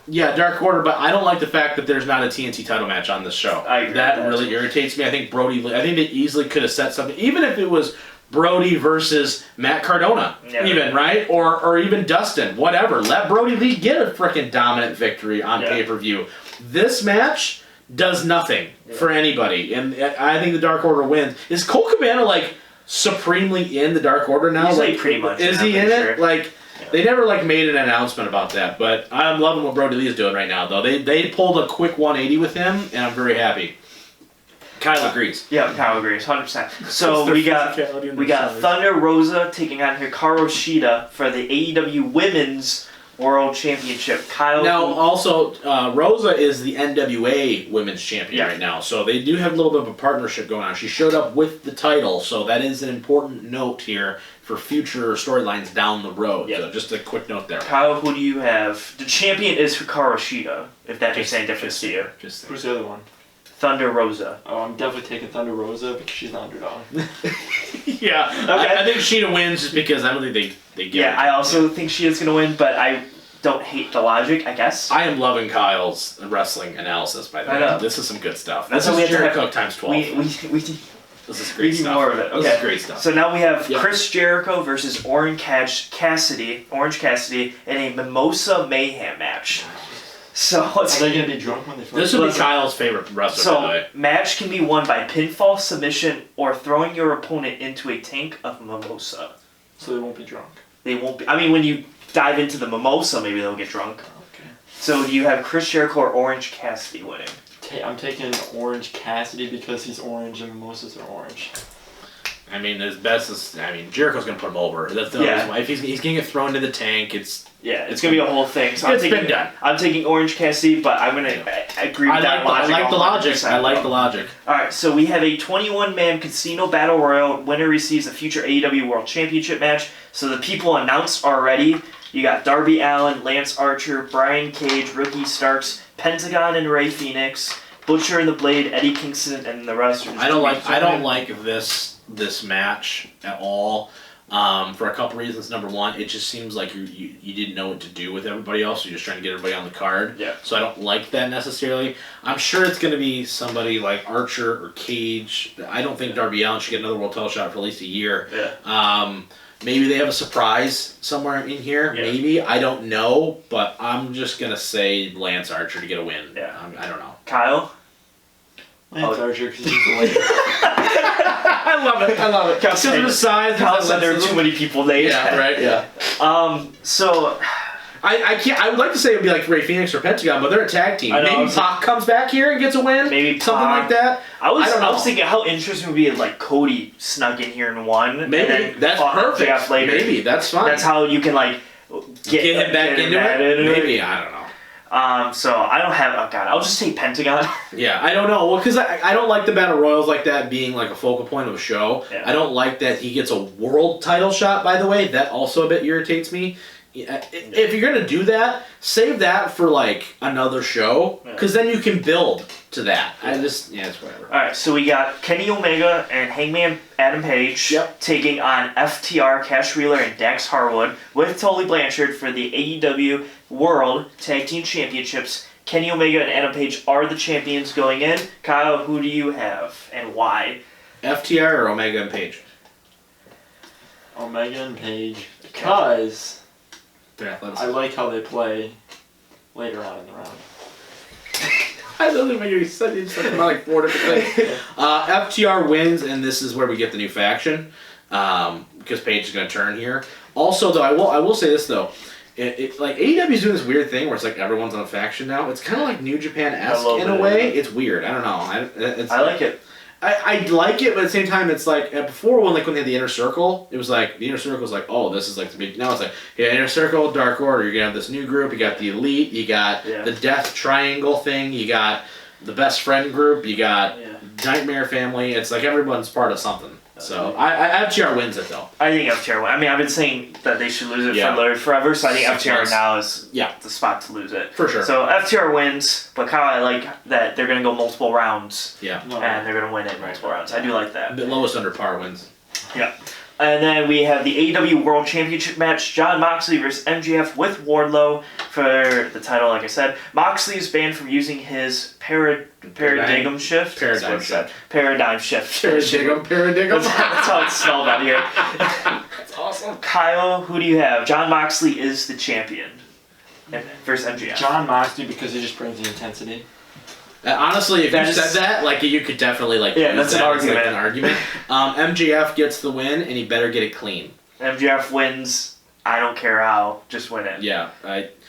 Yeah, Dark Order, but I don't like the fact that there's not a TNT title match on this show. I agree. That really irritates me. I think they easily could have set something, even if it was Brody versus Matt Cardona, right? Or even Dustin, whatever. Let Brody Lee get a freaking dominant victory on pay-per-view. This match does nothing for anybody, and I think the Dark Order wins. Is Colt Cabana supremely in the Dark Order now? He's pretty much. Is he in it? They never made an announcement about that, but I'm loving what Brody Lee is doing right now. Though they pulled a quick 180 with him, and I'm very happy. Kyle agrees. Yeah, Kyle agrees, 100%. So we got Thunder Rosa taking on Hikaru Shida for the AEW Women's World Championship. Kyle. Now, also, Rosa is the NWA Women's Champion right now, so they do have a little bit of a partnership going on. She showed up with the title, so that is an important note here for future storylines down the road. So just a quick note there. Kyle, who do you have? The champion is Hikaru Shida, if that makes any difference to you. Who's the other one? Thunder Rosa. Oh, I'm definitely taking Thunder Rosa because she's the underdog. Yeah. Okay. I think Shida wins just because I don't think they give it. I also think Shida's going to win, but I don't hate the logic, I guess. I am loving Kyle's wrestling analysis, by the way. This is some good stuff. That's this is Jericho times 12. This is great stuff. More of it. Okay. This is great stuff. So now we have Chris Jericho versus Orange Cassidy in a Mimosa Mayhem match. So are they going to be drunk when they first? This would be Kyle's favorite wrestler, by the way. Match can be won by pinfall, submission, or throwing your opponent into a tank of mimosa. So they won't be drunk? They won't be. I mean, when you dive into the mimosa, maybe they'll get drunk. Okay. So you have Chris Jericho or Orange Cassidy winning. I'm taking Orange Cassidy because he's orange and mimosas are orange. I mean, his best is. I mean, Jericho's gonna put him over. That's the if he's gonna get thrown into the tank, it's gonna be a whole thing. So been done. I'm taking Orange Cassidy, but I'm gonna agree with that logic. I like the logic. I like the logic. All right, so we have a 21-man casino battle royal. Winner receives a future AEW World Championship match. So the people announced already. You got Darby Allin, Lance Archer, Brian Cage, Ricky Starks, Pentagon and Rey Fenix, Butcher and the Blade, Eddie Kingston, and the rest. I don't like this match at all. For a couple reasons. Number one, it just seems like you didn't know what to do with everybody else. You're just trying to get everybody on the card. Yeah. So I don't like that necessarily. I'm sure it's going to be somebody like Archer or Cage. I don't think Darby Allin should get another world title shot for at least a year. Yeah. Maybe they have a surprise somewhere in here. Yeah. Maybe. I don't know. But I'm just going to say Lance Archer to get a win. Yeah. I don't know. Kyle? Lance Archer because he's the leader. I love it. Because of the size. Kyle said there are too many people named. Yeah, right, yeah. So... I can't. I would like to say it would be like Rey Fenix or Pentagon, but they're a tag team. Maybe Pac comes back here and gets a win. Maybe something like that. I was thinking how interesting would be if like Cody snuck in here and won. Maybe and then that's perfect. Maybe that's fine. That's how you can like get him back into it. Maybe I don't know. So I don't have. Oh God, I'll just take Pentagon. Yeah, I don't know. Well, because I don't like the battle royals like that being like a focal point of a show. Yeah. I don't like that he gets a world title shot. By the way, that also a bit irritates me. If you're gonna do that, save that for like another show, because then you can build to that. It's whatever. All right, so we got Kenny Omega and Hangman Adam Page taking on FTR, Cash Wheeler, and Dax Harwood with Tully Blanchard for the AEW World Tag Team Championships. Kenny Omega and Adam Page are the champions going in. Kyle, who do you have and why? FTR or Omega and Page? Omega and Page, because I like how they play later on in the round. I love it when you said about like 4 different things. FTR wins, and this is where we get the new faction, because Page is going to turn here. Also, though, I will say this though, like AEW is doing this weird thing where it's like everyone's on a faction now. It's kind of like New Japan-esque in a way. It's weird. I don't know. I like it. I like it, but at the same time, it's like before when they had the Inner Circle, it was like the Inner Circle was like, oh, this is like the big. Now it's like Inner Circle, Dark Order. You're gonna have this new group. You got the Elite. You got the Death Triangle thing. You got the Best Friend group. You got Nightmare Family. It's like everyone's part of something. So FTR wins it though. I think FTR wins. I mean, I've been saying that they should lose it forever, so I think FTR now is the spot to lose it. For sure. So FTR wins, but Kyle, I like that they're going to go multiple rounds. Yeah. And they're going to win it multiple rounds. I do like that. The lowest under par wins. Yeah. And then we have the AEW World Championship match, Jon Moxley versus MJF with Wardlow for the title, like I said. Moxley is banned from using his paradigm shift. Paradigm shift. Paradigm. That's how it's spelled out here. That's awesome. Kyle, who do you have? Jon Moxley is the champion versus MJF. Jon Moxley because he just brings the intensity. Honestly, if you said that, like you could definitely like that's an argument. Like an argument. MJF gets the win, and he better get it clean. MJF wins. I don't care how. Just win it. Yeah,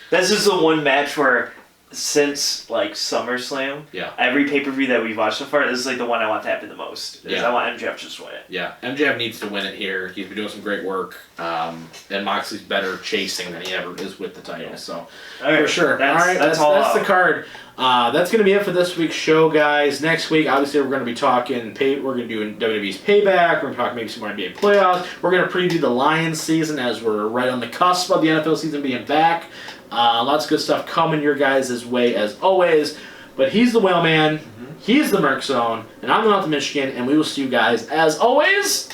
This is the one match where, since like SummerSlam, every pay-per-view that we've watched so far, this is like the one I want to happen the most. I want MJF to just win it. Yeah, MJF needs to win it here. He's been doing some great work, and Moxley's better chasing than he ever is with the title. So for sure. That's the card. That's going to be it for this week's show, guys. Next week, obviously, we're going to be talking. We're going to do WWE's Payback. We're going to talk maybe some more NBA playoffs. We're going to preview the Lions season as we're right on the cusp of the NFL season being back. Lots of good stuff coming your guys' way as always. But he's the Whale Man. He's the Merc Zone, and I'm the Mouth of Michigan. And we will see you guys as always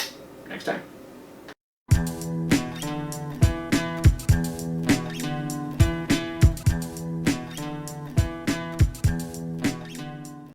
next time.